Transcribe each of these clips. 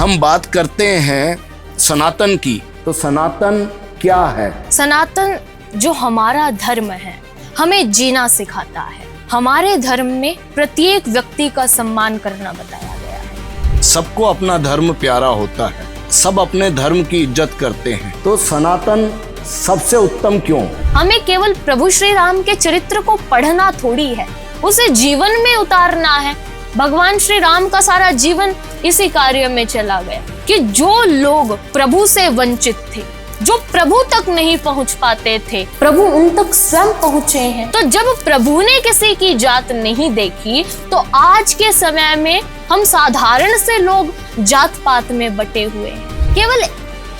हम बात करते हैं सनातन की, तो सनातन क्या है? सनातन जो हमारा धर्म है, हमें जीना सिखाता है। हमारे धर्म में प्रत्येक व्यक्ति का सम्मान करना बताया गया है। सबको अपना धर्म प्यारा होता है, सब अपने धर्म की इज्जत करते हैं, तो सनातन सबसे उत्तम क्यों? हमें केवल प्रभु श्री राम के चरित्र को पढ़ना थोड़ी है, उसे जीवन में उतारना है। भगवान श्री राम का सारा जीवन इसी कार्य में चला गया कि जो लोग प्रभु से वंचित थे, जो प्रभु तक नहीं पहुंच पाते थे, प्रभु उन तक स्वयं पहुंचे हैं। तो जब प्रभु ने किसी की जात नहीं देखी, तो आज के समय में हम साधारण से लोग जात पात में बटे हुए हैं। केवल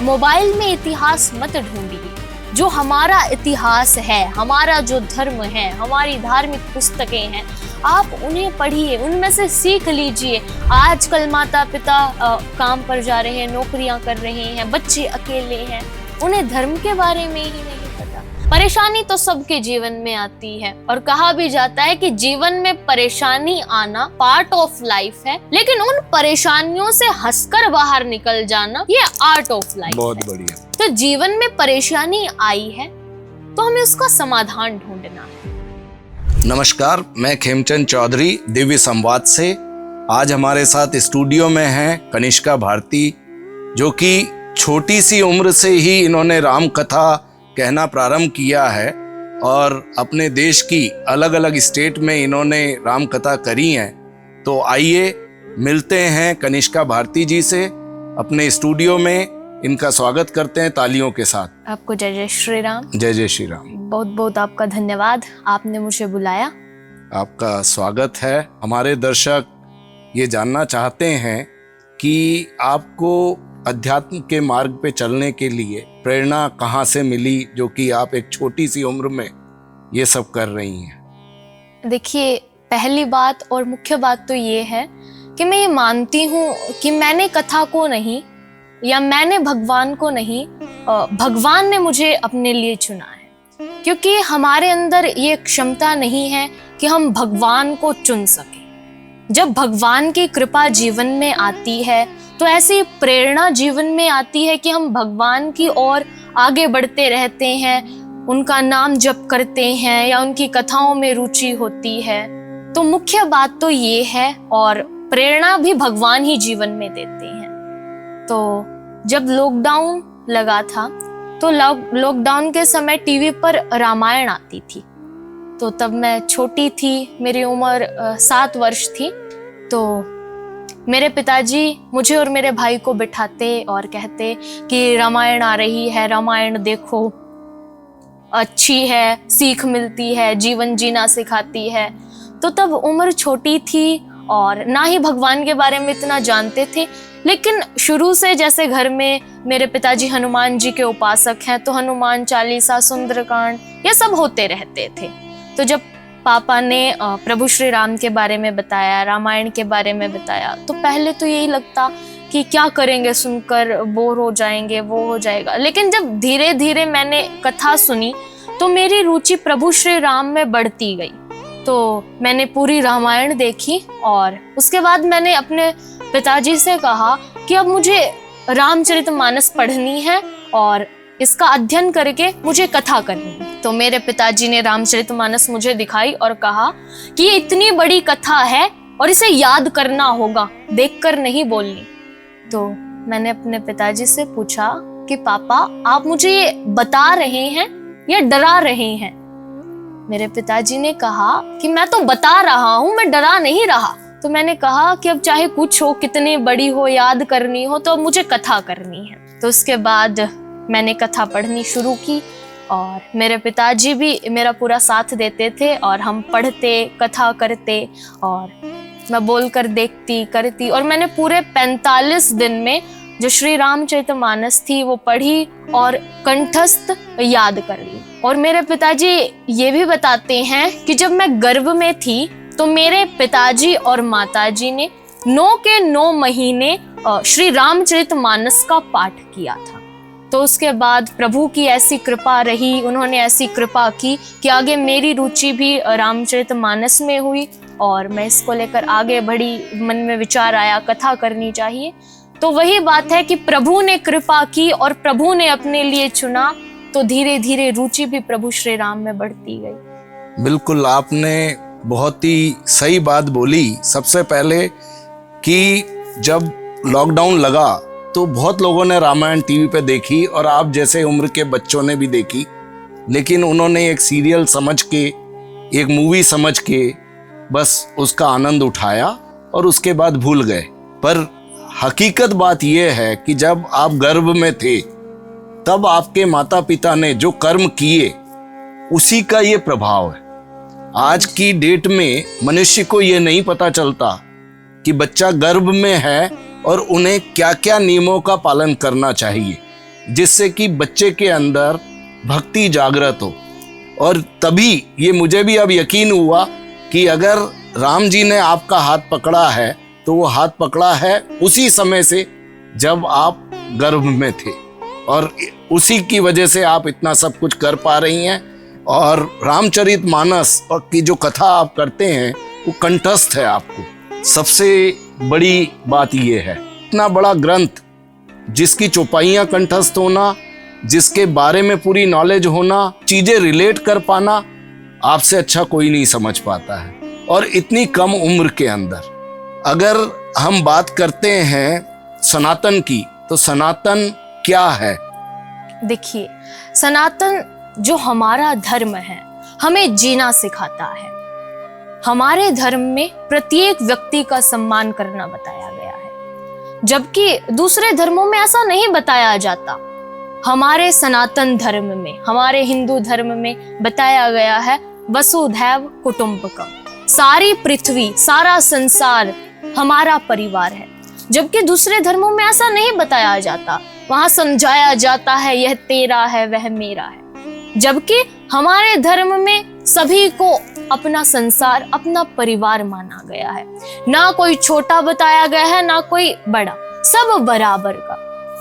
मोबाइल में इतिहास मत ढूंढिए। जो हमारा इतिहास है, हमारा जो धर्म है, हमारी धार्मिक पुस्तकें हैं, आप उन्हें पढ़िए, उनमें से सीख लीजिए। आजकल माता पिता काम पर जा रहे हैं, नौकरियां कर रहे हैं, बच्चे अकेले हैं, उन्हें धर्म के बारे में ही नहीं पता। परेशानी तो सबके जीवन में आती है और कहा भी जाता है कि जीवन में परेशानी आना पार्ट ऑफ लाइफ है, लेकिन उन परेशानियों से हंसकर बाहर निकल जाना ये आर्ट ऑफ लाइफ है। बहुत बढ़िया। तो जीवन में परेशानी आई है तो हमें उसका समाधान ढूंढना है। नमस्कार, मैं खेमचंद चौधरी दिव्य संवाद से। आज हमारे साथ स्टूडियो में हैं कनिष्का भारती, जो कि छोटी सी उम्र से ही इन्होंने राम कथा कहना प्रारंभ किया है और अपने देश की अलग अलग स्टेट में इन्होंने राम कथा करी हैं। तो आइए मिलते हैं कनिष्का भारती जी से अपने स्टूडियो में। इनका स्वागत करते हैं तालियों के साथ। आपको जय जय श्री राम। जय जय श्री राम। बहुत बहुत आपका धन्यवाद, आपने मुझे बुलाया। आपका स्वागत है। हमारे दर्शक ये जानना चाहते हैं कि आपको अध्यात्म के मार्ग पे चलने के लिए प्रेरणा कहाँ से मिली, जो कि आप एक छोटी सी उम्र में ये सब कर रही हैं? देखिए, पहली बात और मुख्य बात तो ये है कि मैं ये मानती हूँ कि मैंने कथा को नहीं या मैंने भगवान को नहीं, भगवान ने मुझे अपने लिए चुना है। क्योंकि हमारे अंदर ये क्षमता नहीं है कि हम भगवान को चुन सकें। जब भगवान की कृपा जीवन में आती है तो ऐसी प्रेरणा जीवन में आती है कि हम भगवान की ओर आगे बढ़ते रहते हैं, उनका नाम जप करते हैं या उनकी कथाओं में रुचि होती है। तो मुख्य बात तो ये है, और प्रेरणा भी भगवान ही जीवन में देते हैं। तो जब लॉकडाउन लगा था तो लॉकडाउन के समय टीवी पर रामायण आती थी। तो तब मैं छोटी थी, मेरी उम्र 7 वर्ष थी। तो मेरे पिताजी मुझे और मेरे भाई को बिठाते और कहते कि रामायण आ रही है, रामायण देखो, अच्छी है, सीख मिलती है, जीवन जीना सिखाती है। तो तब उम्र छोटी थी और ना ही भगवान के बारे में इतना जानते थे, लेकिन शुरू से जैसे घर में मेरे पिताजी हनुमान जी के उपासक हैं, तो हनुमान चालीसा, सुंदरकांड ये सब होते रहते थे। तो जब पापा ने प्रभु श्री राम के बारे में बताया, रामायण के बारे में बताया, तो पहले तो यही लगता कि क्या करेंगे, सुनकर बोर हो जाएंगे, वो हो जाएगा। लेकिन जब धीरे धीरे मैंने कथा सुनी तो मेरी रुचि प्रभु श्री राम में बढ़ती गई। तो मैंने पूरी रामायण देखी और उसके बाद मैंने अपने पिताजी से कहा कि अब मुझे रामचरितमानस पढ़नी है और इसका अध्ययन करके मुझे कथा करनी है। तो मेरे पिताजी ने रामचरितमानस मुझे दिखाई और कहा कि ये इतनी बड़ी कथा है और इसे याद करना होगा, देखकर नहीं बोलनी। तो मैंने अपने पिताजी से पूछा कि पापा, आप मुझे ये बता रहे हैं या डरा रहे हैं? मेरे पिताजी ने कहा कि मैं तो बता रहा हूँ, मैं डरा नहीं रहा। तो मैंने कहा कि अब चाहे कुछ हो, कितनी बड़ी हो, याद करनी हो, तो अब मुझे कथा करनी है। तो उसके बाद मैंने कथा पढ़नी शुरू की और मेरे पिताजी भी मेरा पूरा साथ देते थे और हम पढ़ते, कथा करते और मैं बोलकर देखती करती। और मैंने पूरे 45 दिन में जो श्री रामचरितमानस थी वो पढ़ी और कंठस्थ याद कर ली। और मेरे पिताजी ये भी बताते हैं कि जब मैं गर्भ में थी तो मेरे पिताजी और माताजी ने 9 के 9 महीने श्री रामचरितमानस का पाठ किया था। तो उसके बाद प्रभु की ऐसी कृपा रही, उन्होंने ऐसी कृपा की कि आगे मेरी रुचि भी रामचरितमानस में हुई और मैं इसको लेकर आगे बढ़ी। मन में विचार आया कथा करनी चाहिए। तो वही बात है कि प्रभु ने कृपा की और प्रभु ने अपने लिए चुना, तो धीरे धीरे रुचि भी प्रभु श्री राम में बढ़ती गई। बिल्कुल, आपने बहुत ही सही बात बोली। सबसे पहले कि जब लॉकडाउन लगा तो बहुत लोगों ने रामायण टीवी पे देखी और आप जैसे उम्र के बच्चों ने भी देखी, लेकिन उन्होंने एक सीरियल समझ के, एक मूवी समझ के बस उसका आनंद उठाया और उसके बाद भूल गए। पर हकीकत बात यह है कि जब आप गर्भ में थे तब आपके माता पिता ने जो कर्म किए उसी का ये प्रभाव है। आज की डेट में मनुष्य को ये नहीं पता चलता कि बच्चा गर्भ में है और उन्हें क्या क्या नियमों का पालन करना चाहिए, जिससे कि बच्चे के अंदर भक्ति जागृत हो। और तभी ये मुझे भी अब यकीन हुआ कि अगर राम जी ने आपका हाथ पकड़ा है तो वो हाथ पकड़ा है उसी समय से जब आप गर्भ में थे, और उसी की वजह से आप इतना सब कुछ कर पा रही हैं। और रामचरितमानस की जो कथा आप करते हैं वो कंठस्थ है आपको। सबसे बड़ी बात ये है, इतना बड़ा ग्रंथ जिसकी चौपाइयाँ कंठस्थ होना, जिसके बारे में पूरी नॉलेज होना, चीजें रिलेट कर पाना, आपसे अच्छा कोई नहीं समझ पाता है। और इतनी कम उम्र के अंदर अगर हम बात करते हैं सनातन की, तो सनातन क्या है? देखिए, सनातन जो हमारा धर्म है हमें जीना सिखाता है। हमारे धर्म में प्रत्येक व्यक्ति का सम्मान करना बताया गया है, जबकि दूसरे धर्मों में ऐसा नहीं बताया जाता। हमारे सनातन धर्म में, हमारे हिंदू धर्म में बताया गया है वसुधैव कुटुंबकम, सारी पृथ्वी, सारा संसार हमारा परिवार है। जबकि दूसरे धर्मों में ऐसा नहीं बताया जाता, वहां समझाया जाता है यह तेरा है वह मेरा है। जबकि हमारे धर्म में सभी को अपना संसार, अपना परिवार माना गया है। ना कोई छोटा बताया गया है ना कोई बड़ा, सब बराबर का।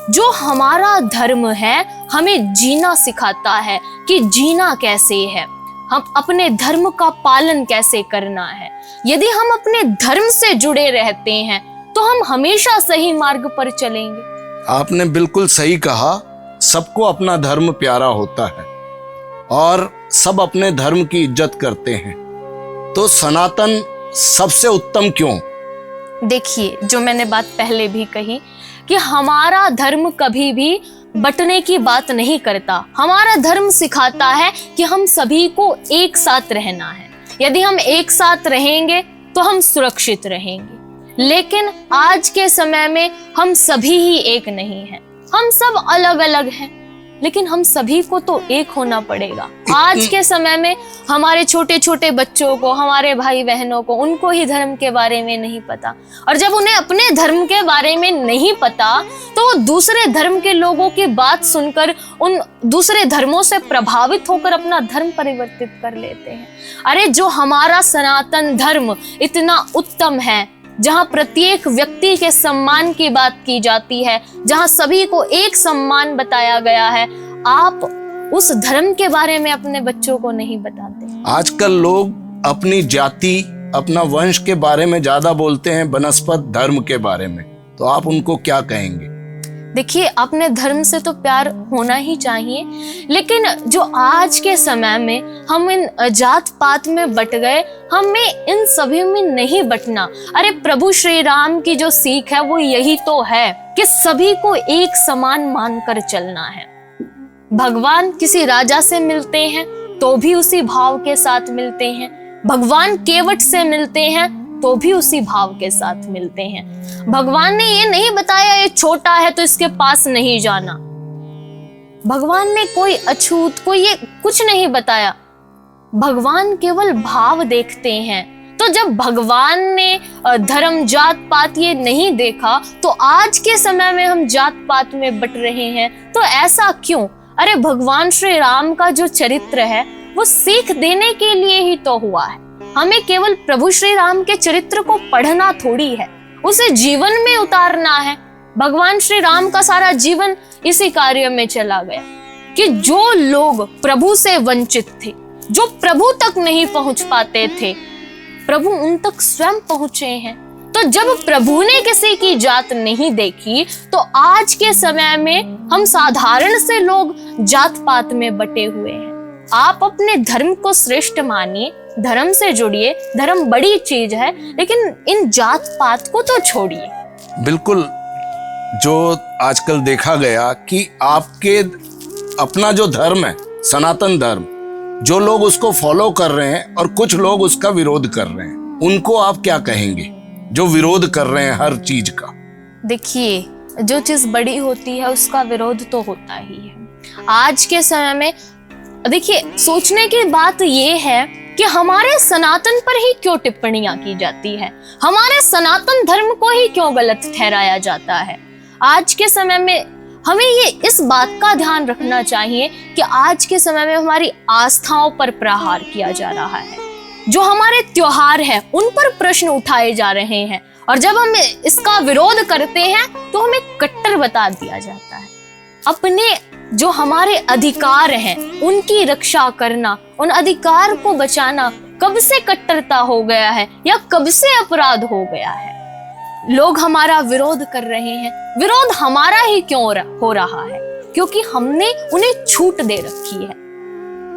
जो हमारा धर्म है हमें जीना सिखाता है कि जीना कैसे है, हम अपने धर्म का पालन कैसे करना है। यदि हम अपने धर्म से जुड़े रहते हैं तो हम हमेशा सही मार्ग पर चलेंगे। आपने बिल्कुल सही कहा, सबको अपना धर्म प्यारा होता है और सब अपने धर्म की इज्जत करते हैं। तो सनातन सबसे उत्तम क्यों? देखिए, जो मैंने बात पहले भी कही कि हमारा धर्म कभी भी बंटने की बात नहीं करता। हमारा धर्म सिखाता है कि हम सभी को एक साथ रहना है। यदि हम एक साथ रहेंगे तो हम सुरक्षित रहेंगे। लेकिन आज के समय में हम सभी ही एक नहीं हैं, हम सब अलग अलग हैं, लेकिन हम सभी को तो एक होना पड़ेगा। आज के समय में हमारे छोटे छोटे बच्चों को, हमारे भाई बहनों को, उनको ही धर्म के बारे में नहीं पता। और जब उन्हें अपने धर्म के बारे में नहीं पता तो वो दूसरे धर्म के लोगों की बात सुनकर उन दूसरे धर्मों से प्रभावित होकर अपना धर्म परिवर्तित कर लेते हैं। अरे, जो हमारा सनातन धर्म इतना उत्तम है, जहाँ प्रत्येक व्यक्ति के सम्मान की बात की जाती है, जहाँ सभी को एक सम्मान बताया गया है, आप उस धर्म के बारे में अपने बच्चों को नहीं बताते। आजकल लोग अपनी जाति, अपना वंश के बारे में ज्यादा बोलते हैं बनस्पत धर्म के बारे में, तो आप उनको क्या कहेंगे? देखिए, अपने धर्म से तो प्यार होना ही चाहिए, लेकिन जो आज के समय में हम इन जात पात में बट गए, हमें इन सभी में नहीं बटना। अरे, प्रभु श्री राम की जो सीख है वो यही तो है कि सभी को एक समान मानकर चलना है। भगवान किसी राजा से मिलते हैं तो भी उसी भाव के साथ मिलते हैं, भगवान केवट से मिलते हैं तो भी उसी भाव के साथ मिलते हैं। भगवान ने ये नहीं बताया ये छोटा है तो इसके पास नहीं जाना। भगवान ने कोई अछूत, कोई ये कुछ नहीं बताया। भगवान केवल भाव देखते हैं। तो जब भगवान ने धर्म, जात पात ये नहीं देखा, तो आज के समय में हम जात पात में बट रहे हैं। तो ऐसा क्यों? अरे, भगवान श्री राम का जो चरित्र है वो सीख देने के लिए ही तो हुआ है। हमें केवल प्रभु श्री राम के चरित्र को पढ़ना थोड़ी है, उसे जीवन में उतारना है। भगवान श्री राम का सारा जीवन इसी कार्य में चला गया कि जो लोग प्रभु से वंचित थे, जो प्रभु तक नहीं पहुंच पाते थे, प्रभु उन तक स्वयं पहुंचे हैं। तो जब प्रभु ने किसी की जात नहीं देखी, तो आज के समय में हम साधारण से लोग जात पात में बटे हुए हैं। आप अपने धर्म को श्रेष्ठ मानिए, धर्म से जुड़िए, धर्म बड़ी चीज है, लेकिन इन जात पात को तो छोड़िए। बिल्कुल, जो आजकल देखा गया कि आपके अपना जो धर्म है, सनातन धर्म, जो लोग उसको फॉलो कर रहे हैं और कुछ लोग उसका विरोध कर रहे हैं, उनको आप क्या कहेंगे जो विरोध कर रहे हैं हर चीज का? देखिए, जो चीज बड़ी होती है उसका विरोध तो होता ही है। आज के समय में देखिए, सोचने की बात ये है कि हमारे सनातन पर ही क्यों टिप्पणियां की जाती है, हमारे सनातन धर्म को ही क्यों गलत ठहराया जाता है। आज के समय में हमें ये इस बात का ध्यान रखना चाहिए कि आज के समय में हमारी आस्थाओं पर प्रहार किया जा रहा है, जो हमारे त्योहार हैं उन पर प्रश्न उठाए जा रहे हैं, और जब हम इसका विरोध करते हैं तो हमें कट्टर बता दिया जाता है। अपने जो हमारे अधिकार हैं उनकी रक्षा करना, उन अधिकार को बचाना कब से कट्टरता हो गया है या कब से अपराध हो गया है। लोग हमारा विरोध कर रहे हैं, विरोध हमारा ही क्यों हो रहा है? क्योंकि हमने उन्हें छूट दे रखी है।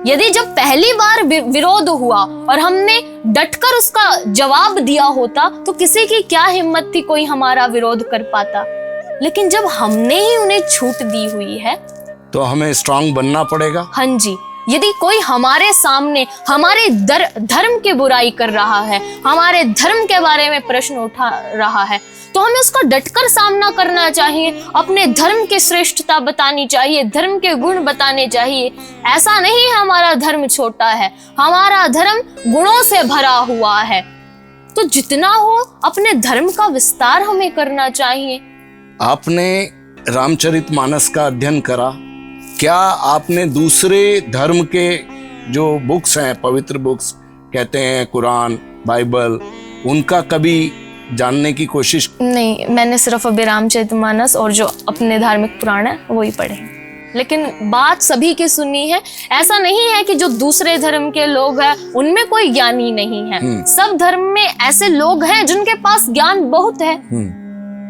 यदि जब पहली बार विरोध हुआ और हमने डटकर उसका जवाब दिया होता तो किसी की क्या हिम्मत थी कोई हमारा विरोध कर पाता। लेकिन जब हमने ही उन्हें छूट दी हुई है तो हमें स्ट्रांग बनना पड़ेगा। हाँ जी, यदि कोई हमारे सामने हमारे धर्म की बुराई कर रहा है, हमारे धर्म के बारे में प्रश्न उठा रहा है, तो हमें उसका डटकर सामना करना चाहिए, अपने धर्म की श्रेष्ठता बतानी चाहिए, धर्म के गुण बताने चाहिए। ऐसा नहीं है हमारा धर्म छोटा है, हमारा धर्म गुणों से भरा हुआ है। तो जितना हो अपने धर्म का विस्तार हमें करना चाहिए। आपने रामचरितमानस का अध्ययन करा, क्या आपने दूसरे धर्म के जो बुक्स हैं, पवित्र बुक्स कहते हैं, कुरान, बाइबल, उनका कभी जानने की कोशिश? नहीं, मैंने सिर्फ अभी रामचरितमानस और जो अपने धार्मिक पुराण है वही पढ़े। लेकिन बात सभी की सुनी है। ऐसा नहीं है कि जो दूसरे धर्म के लोग हैं उनमें कोई ज्ञानी नहीं है। सब धर्म में ऐसे लोग हैं जिनके पास ज्ञान बहुत है।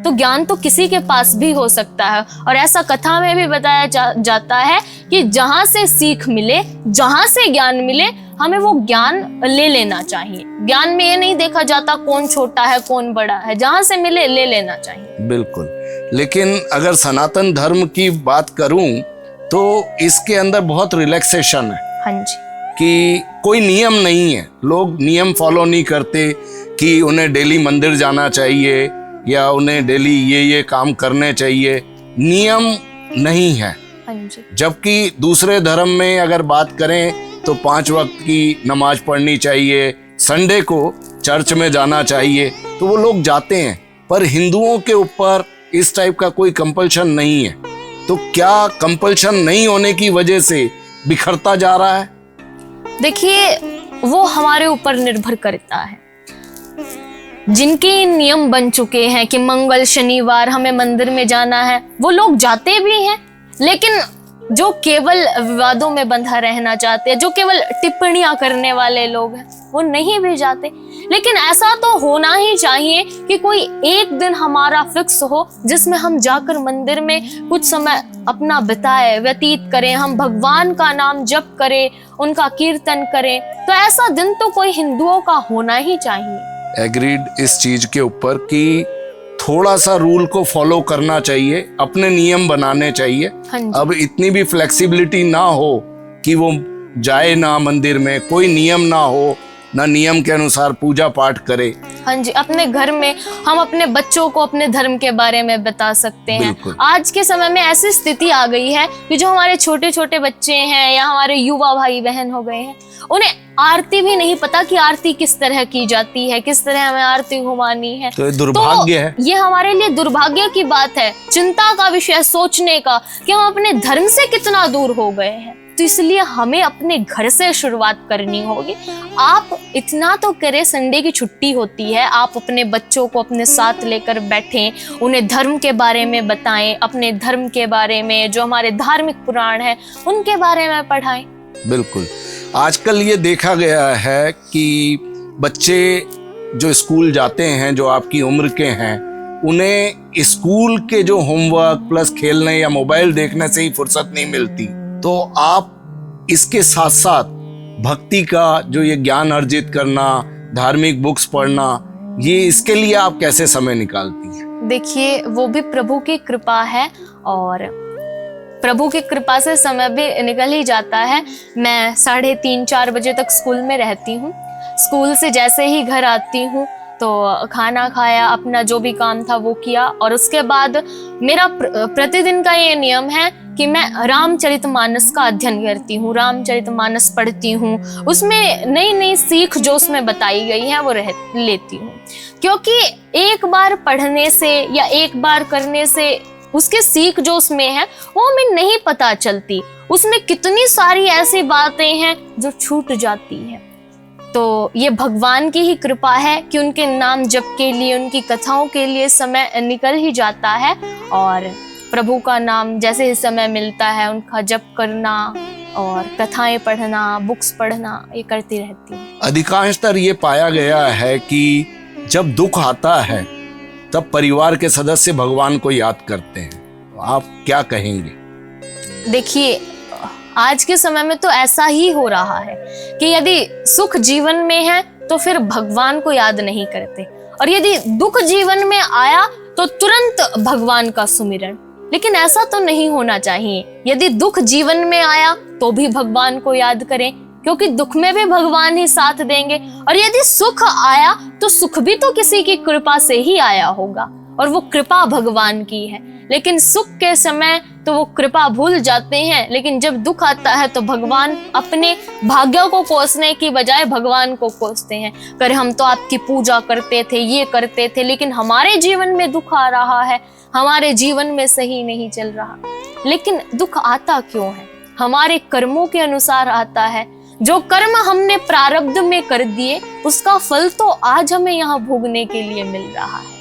तो ज्ञान तो किसी के पास भी हो सकता है, और ऐसा कथा में भी बताया जाता है कि जहां से सीख मिले, जहां से ज्ञान मिले, हमें वो ज्ञान ले लेना चाहिए। ज्ञान में ये नहीं देखा जाता कौन छोटा है कौन बड़ा है, जहां से मिले ले लेना चाहिए। बिल्कुल, लेकिन अगर सनातन धर्म की बात करूं तो इसके अंदर बहुत रिलैक्सेशन है। हाँ जी, कि कोई नियम नहीं है, लोग नियम फॉलो नहीं करते कि उन्हें डेली मंदिर जाना चाहिए या उन्हें डेली ये काम करने चाहिए, नियम नहीं है। हाँ जी। जबकि दूसरे धर्म में अगर बात करें तो 5 वक्त की नमाज पढ़नी चाहिए, संडे को चर्च में जाना चाहिए, तो वो लोग जाते हैं। पर हिंदुओं के ऊपर इस टाइप का कोई कंपल्शन नहीं है। तो क्या कंपल्शन नहीं होने की वजह से बिखरता जा रहा है? देखिए, वो हमारे ऊपर निर्भर करता है। जिनके नियम बन चुके हैं कि मंगल शनिवार हमें मंदिर में जाना है, वो लोग जाते भी हैं। लेकिन जो केवल विवादों में बंधा रहना चाहते हैं, जो केवल टिप्पणियां करने वाले लोग हैं, वो नहीं भी जाते। लेकिन ऐसा तो होना ही चाहिए कि कोई एक दिन हमारा फिक्स हो जिसमें हम जाकर मंदिर में कुछ समय अपना बिताए, व्यतीत करें, हम भगवान का नाम जप करें, उनका कीर्तन करें। तो ऐसा दिन तो कोई हिंदुओं का होना ही चाहिए। एग्रीड इस चीज के ऊपर कि थोड़ा सा रूल को फॉलो करना चाहिए, अपने नियम बनाने चाहिए। हाँ जी। अब इतनी भी फ्लेक्सिबिलिटी ना हो कि वो जाए ना मंदिर में, कोई नियम ना हो, ना नियम के अनुसार पूजा पाठ करे। हाँ जी, अपने घर में हम अपने बच्चों को अपने धर्म के बारे में बता सकते हैं। आज के समय में ऐसी स्थिति आ गई है कि जो हमारे छोटे छोटे बच्चे हैं या हमारे युवा भाई बहन हो गए हैं, उन्हें आरती भी नहीं पता कि आरती किस तरह की जाती है, किस तरह हमें आरती घुमानी है। तो ये दुर्भाग्य है। ये हमारे लिए दुर्भाग्य की बात है, चिंता का विषय, सोचने का कि हम अपने धर्म से कितना दूर हो गए हैं। तो इसलिए हमें अपने घर से शुरुआत करनी होगी। आप इतना तो करें, संडे की छुट्टी होती है, आप अपने बच्चों को अपने साथ लेकर बैठें, उन्हें धर्म के बारे में बताएं, अपने धर्म के बारे में, जो हमारे धार्मिक पुराण हैं उनके बारे में पढ़ाएं। बिल्कुल, आजकल ये देखा गया है कि बच्चे जो स्कूल जाते हैं, जो आपकी उम्र के हैं, उन्हें स्कूल के जो होमवर्क प्लस खेलने या मोबाइल देखने से ही फुर्सत नहीं मिलती, तो आप इसके साथ साथ भक्ति का जो ये ज्ञान अर्जित करना, धार्मिक बुक्स पढ़ना, ये इसके लिए आप कैसे समय निकालती हैं? देखिए, वो भी प्रभु की कृपा है और प्रभु की कृपा से समय भी निकल ही जाता है। मैं 3:30-4 बजे तक स्कूल में रहती हूँ। स्कूल से जैसे ही घर आती हूँ तो खाना खाया, अपना जो भी काम था वो किया, और उसके बाद मेरा प्रतिदिन का ये नियम है कि मैं रामचरितमानस का अध्ययन करती हूँ, रामचरितमानस पढ़ती हूँ, उसमें नई नई सीख जो उसमें बताई गई है वो लेती हूँ। क्योंकि एक बार पढ़ने से या एक बार करने से उसकी सीख जो उसमें है वो हमें नहीं पता चलती, उसमें कितनी सारी ऐसी बातें हैं जो छूट जाती हैं। तो ये भगवान की ही कृपा है कि उनके नाम जप के लिए, उनकी कथाओं के लिए समय निकल ही जाता है, और प्रभु का नाम जैसे ही समय मिलता है उनका जप करना और कथाएं पढ़ना, बुक्स पढ़ना, ये करती रहती हूँ। अधिकांशतर ये पाया गया है कि जब दुख आता है तब परिवार के सदस्य भगवान को याद करते हैं, तो आप क्या कहेंगे? देखिए, आज के समय में तो ऐसा ही हो रहा है कि यदि सुख जीवन में है तो फिर भगवान को याद नहीं करते, और यदि दुख जीवन में आया तो तुरंत भगवान का सुमिरन। लेकिन ऐसा तो नहीं होना चाहिए। यदि दुख जीवन में आया तो भी भगवान को याद करें, क्योंकि दुख में भी भगवान ही साथ देंगे, और यदि सुख आया तो सुख भी तो किसी की कृपा से ही आया होगा, और वो कृपा भगवान की है। लेकिन सुख के समय तो वो कृपा भूल जाते हैं, लेकिन जब दुख आता है तो भगवान अपने भाग्यों को कोसने की बजाय भगवान को कोसते हैं। कर हम तो आपकी पूजा करते थे, ये करते थे, लेकिन हमारे जीवन में दुख आ रहा है, हमारे जीवन में सही नहीं चल रहा। लेकिन दुख आता क्यों है? हमारे कर्मों के अनुसार आता है। जो कर्म हमने प्रारब्ध में कर दिए उसका फल तो आज हमें यहाँ भोगने के लिए मिल रहा है।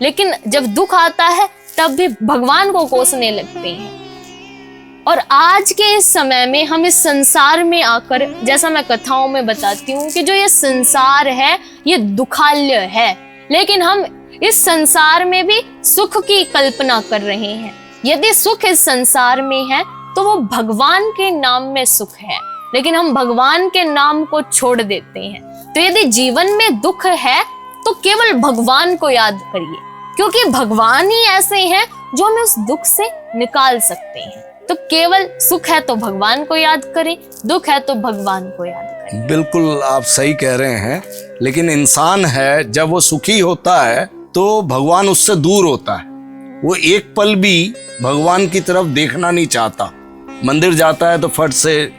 लेकिन जब दुख आता है तब भी भगवान को कोसने लगते हैं। और आज के इस समय में हम इस संसार में आकर, जैसा मैं कथाओं में बताती हूँ कि जो ये संसार है ये दुखालय है, लेकिन हम इस संसार में भी सुख की कल्पना कर रहे हैं। यदि सुख इस संसार में है तो वो भगवान के नाम में सुख है, लेकिन हम भगवान के नाम को छोड़ देते हैं। तो यदि जीवन में दुख है तो केवल भगवान को याद करिए, क्योंकि भगवान ही ऐसे हैं जो हमें उस दुख से निकाल सकते हैं। तो केवल सुख है तो भगवान को याद करें, दुख है तो भगवान को याद करें। बिल्कुल आप सही कह रहे हैं, लेकिन इंसान है जब वो सुखी होता है तो भगवान उससे दूर होता है। वो एक पल भी भगवान की तरफ देखना नहीं चाहता। मंदिर जाता है तो फट से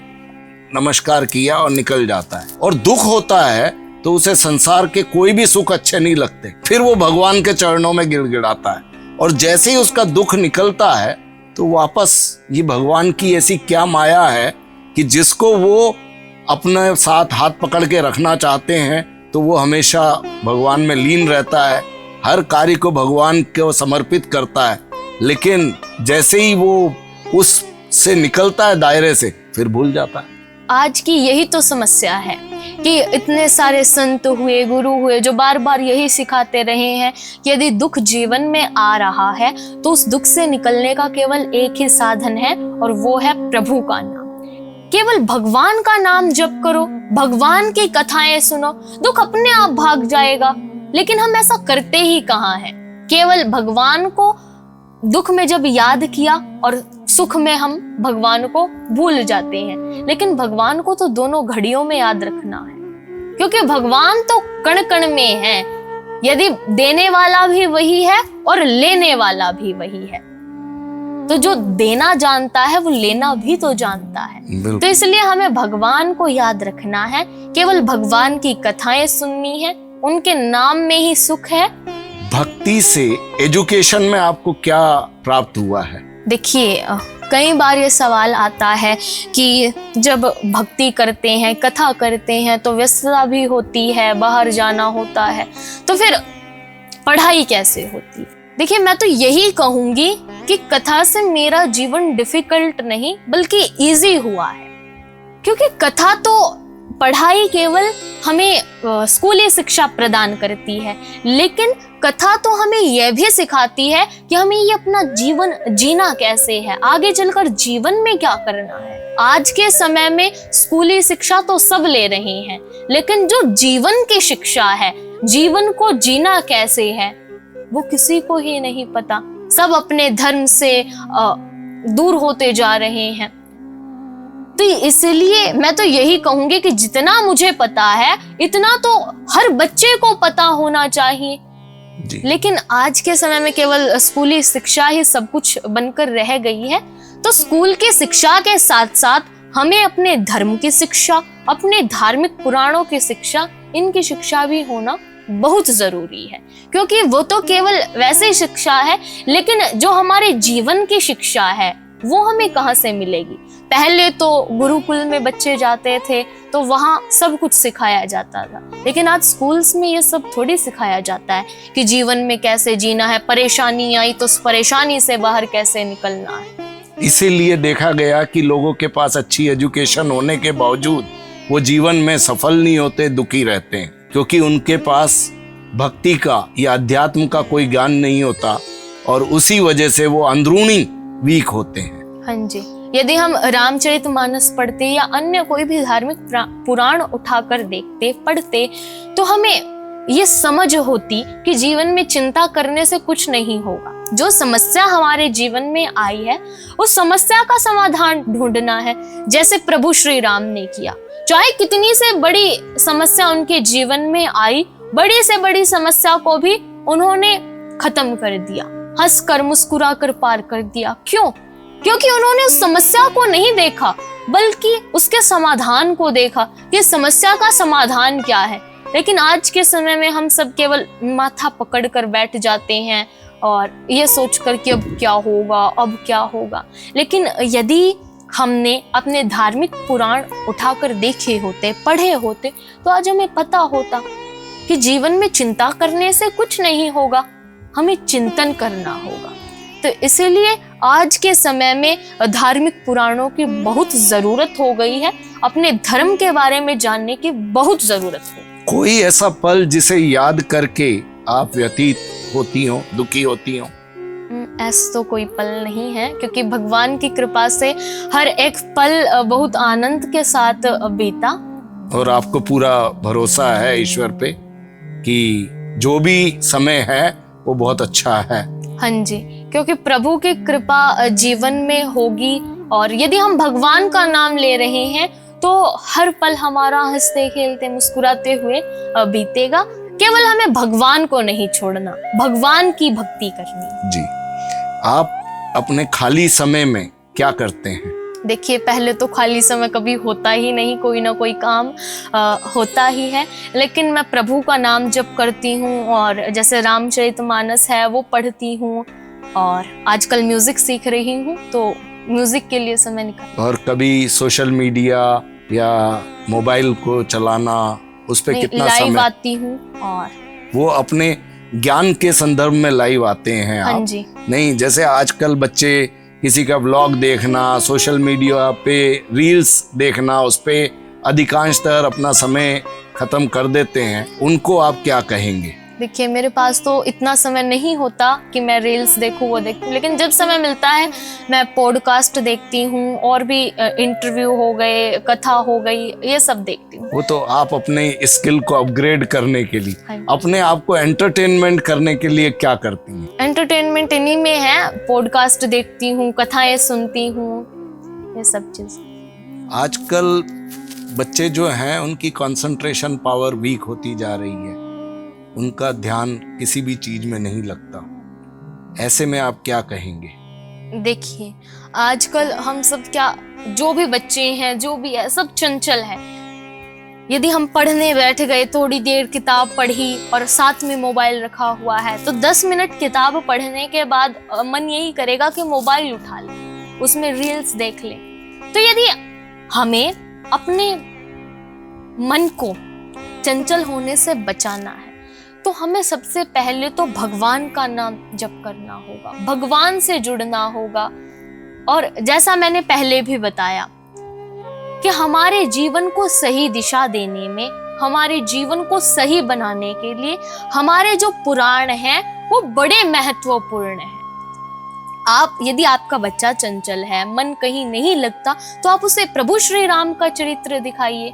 नमस्कार किया और निकल जाता है। और दुख होता है तो उसे संसार के कोई भी सुख अच्छे नहीं लगते, फिर वो भगवान के चरणों में गिड़गिड़ाता है। और जैसे ही उसका दुख निकलता है तो वापस ये भगवान की ऐसी क्या माया है कि जिसको वो अपने साथ हाथ पकड़ के रखना चाहते हैं तो वो हमेशा भगवान में लीन रहता है, हर कार्य को भगवान को समर्पित करता है। लेकिन जैसे ही वो उससे निकलता है दायरे से, फिर भूल जाता है। आज की यही तो समस्या है कि इतने सारे संत हुए, गुरु हुए, जो बार बार यही सिखाते रहे हैं कि यदि दुख जीवन में आ रहा है तो उस दुख से निकलने का केवल एक ही साधन है, और वो है प्रभु का नाम। केवल भगवान का नाम जप करो, भगवान की कथाएं सुनो, दुख अपने आप भाग जाएगा। लेकिन हम ऐसा करते ही कहाँ हैं? केवल भगवान को दुख में जब याद किया और सुख में हम भगवान को भूल जाते हैं। लेकिन भगवान को तो दोनों घड़ियों में याद रखना है, क्योंकि भगवान तो कण कण में है। यदि देने वाला भी वही है और लेने वाला भी वही है, तो जो देना जानता है वो लेना भी तो जानता है। तो इसलिए हमें भगवान को याद रखना है, केवल भगवान की कथाएं सुननी है, उनके नाम में ही सुख है। भक्ति से एजुकेशन में आपको क्या प्राप्त हुआ है? देखिए, कई बार ये सवाल आता है कि जब भक्ति करते हैं, कथा करते हैं तो व्यस्तता भी होती है, बाहर जाना होता है, तो फिर पढ़ाई कैसे होती है? देखिए, मैं तो यही कहूंगी कि कथा से मेरा जीवन डिफिकल्ट नहीं बल्कि इजी हुआ है, क्योंकि कथा तो पढ़ाई केवल हमें स्कूली शिक्षा प्रदान करती है, लेकिन कथा तो हमें यह भी सिखाती है कि हमें ये अपना जीवन जीना कैसे है, आगे चलकर जीवन में क्या करना है। आज के समय में स्कूली शिक्षा तो सब ले रहे हैं, लेकिन जो जीवन की शिक्षा है, जीवन को जीना कैसे है, वो किसी को ही नहीं पता। सब अपने धर्म से दूर होते जा रहे हैं। तो इसलिए मैं तो यही कहूंगी कि जितना मुझे पता है इतना तो हर बच्चे को पता होना चाहिए जी। लेकिन आज के समय में केवल स्कूली शिक्षा ही सब कुछ बनकर रह गई है। तो स्कूल की शिक्षा के साथ साथ हमें अपने धर्म की शिक्षा, अपने धार्मिक पुराणों की शिक्षा, इनकी शिक्षा भी होना बहुत जरूरी है, क्योंकि वो तो केवल वैसे शिक्षा है, लेकिन जो हमारे जीवन की शिक्षा है वो हमें कहाँ से मिलेगी। पहले तो गुरुकुल में बच्चे जाते थे तो वहाँ सब कुछ सिखाया जाता था, लेकिन आज स्कूल्स में ये सब थोड़ी सिखाया जाता है कि जीवन में कैसे जीना है, परेशानी आई तो उस परेशानी से बाहर कैसे निकलना है। इसीलिए देखा गया कि लोगों के पास अच्छी एजुकेशन होने के बावजूद वो जीवन में सफल नहीं होते, दुखी रहते हैं, क्योंकि उनके पास भक्ति का या अध्यात्म का कोई ज्ञान नहीं होता और उसी वजह से वो अंदरूनी वीक होते हैं। हाँ जी, यदि हम रामचरितमानस पढ़ते या अन्य कोई भी धार्मिक पुराण उठाकर देखते पढ़ते तो हमें ये समझ होती कि जीवन में चिंता करने से कुछ नहीं होगा। जो समस्या हमारे जीवन में आई है उस समस्या का समाधान ढूंढना है, जैसे प्रभु श्री राम ने किया। चाहे कितनी से बड़ी समस्या उनके जीवन में आई, बड़ी से बड़ी समस्या को भी उन्होंने खत्म कर दिया, हंस कर मुस्कुरा कर पार कर दिया। क्यों? क्योंकि उन्होंने उस समस्या को नहीं देखा बल्कि उसके समाधान को देखा कि समस्या का समाधान क्या है। लेकिन आज के समय में हम सब केवल माथा पकड़ कर बैठ जाते हैं और ये सोचकर कि अब क्या होगा, अब क्या होगा। लेकिन यदि हमने अपने धार्मिक पुराण उठाकर देखे होते, पढ़े होते, तो आज हमें पता होता कि जीवन में चिंता करने से कुछ नहीं होगा, हमें चिंतन करना होगा। तो इसीलिए आज के समय में धार्मिक पुराणों की बहुत जरूरत हो गई है, अपने धर्म के बारे में जानने की बहुत जरूरत है। कोई ऐसा पल जिसे याद करके आप व्यतीत होती हो, दुखी होती हो? ऐसा तो कोई पल नहीं है, क्योंकि भगवान की कृपा से हर एक पल बहुत आनंद के साथ बीता। और आपको पूरा भरोसा है ईश्वर पे कि जो भी समय है वो बहुत अच्छा है? हाँ जी, क्योंकि प्रभु की कृपा जीवन में होगी और यदि हम भगवान का नाम ले रहे हैं तो हर पल हमारा हंसते खेलते मुस्कुराते हुए बीतेगा। केवल हमें भगवान को नहीं छोड़ना, भगवान की भक्ति करनी। जी। आप अपने खाली समय में क्या करते हैं? देखिए, पहले तो खाली समय कभी होता ही नहीं, कोई ना कोई काम होता ही है, लेकिन मैं प्रभु का नाम जप करती हूँ और जैसे रामचरितमानस है वो पढ़ती हूँ और आजकल म्यूजिक सीख रही हूँ, तो म्यूजिक के लिए समय निकाल। और कभी सोशल मीडिया या मोबाइल को चलाना, उस पे कितना समय? लाइव आती हूँ और वो अपने ज्ञान के संदर्भ में लाइव आते हैं आप? हाँ जी। नहीं, जैसे आजकल बच्चे किसी का व्लॉग देखना, सोशल मीडिया पे रील्स देखना, उस पे अधिकांशतः अपना समय खत्म कर देते हैं, उनको आप क्या कहेंगे? देखिए, मेरे पास तो इतना समय नहीं होता कि मैं रील्स देखूं, वो देखूं, लेकिन जब समय मिलता है मैं पॉडकास्ट देखती हूँ और भी इंटरव्यू हो गए, कथा हो गई, ये सब देखती हूँ। वो तो आप अपने स्किल को अपग्रेड करने के लिए, हाँ। अपने आप को एंटरटेनमेंट करने के लिए क्या करती हैं? एंटरटेनमेंट इन्हीं में है, पॉडकास्ट देखती हूँ, कथाएं सुनती हूँ, ये सब चीज। आजकल बच्चे जो हैं उनकी कंसंट्रेशन पावर वीक होती जा रही है, उनका ध्यान किसी भी चीज में नहीं लगता। ऐसे में आप क्या कहेंगे? देखिए, आजकल हम सब क्या, जो भी बच्चे हैं, जो भी है, सब चंचल है। यदि हम पढ़ने बैठ गए, थोड़ी देर किताब पढ़ी और साथ में मोबाइल रखा हुआ है, तो 10 मिनट किताब पढ़ने के बाद मन यही करेगा कि मोबाइल उठा ले, उसमें रील्स देख ले। तो यदि हमें अपने मन को चंचल होने से बचाना है तो हमें सबसे पहले तो भगवान का नाम जप करना होगा, भगवान से जुड़ना होगा। और जैसा मैंने पहले भी बताया कि हमारे जीवन को सही दिशा देने में, हमारे जीवन को सही बनाने के लिए हमारे जो पुराण हैं वो बड़े महत्वपूर्ण हैं। आप, यदि आपका बच्चा चंचल है, मन कहीं नहीं लगता, तो आप उसे प्रभु श्री राम का चरित्र दिखाइए।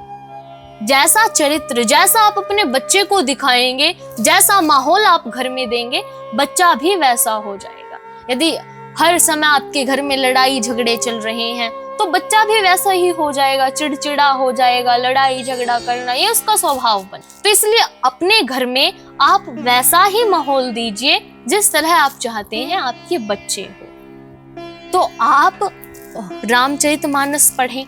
जैसा चरित्र, जैसा आप अपने बच्चे को दिखाएंगे, जैसा माहौल आप घर में देंगे, बच्चा भी वैसा हो जाएगा। यदि हर समय आपके घर में लड़ाई झगड़े चल रहे हैं तो बच्चा भी वैसा ही हो जाएगा, चिड़चिड़ा हो जाएगा, लड़ाई झगड़ा करना ये उसका स्वभाव बन। तो इसलिए अपने घर में आप वैसा ही माहौल दीजिए जिस तरह आप चाहते हैं आपके बच्चे हो। तो आप रामचरितमानस पढ़ें,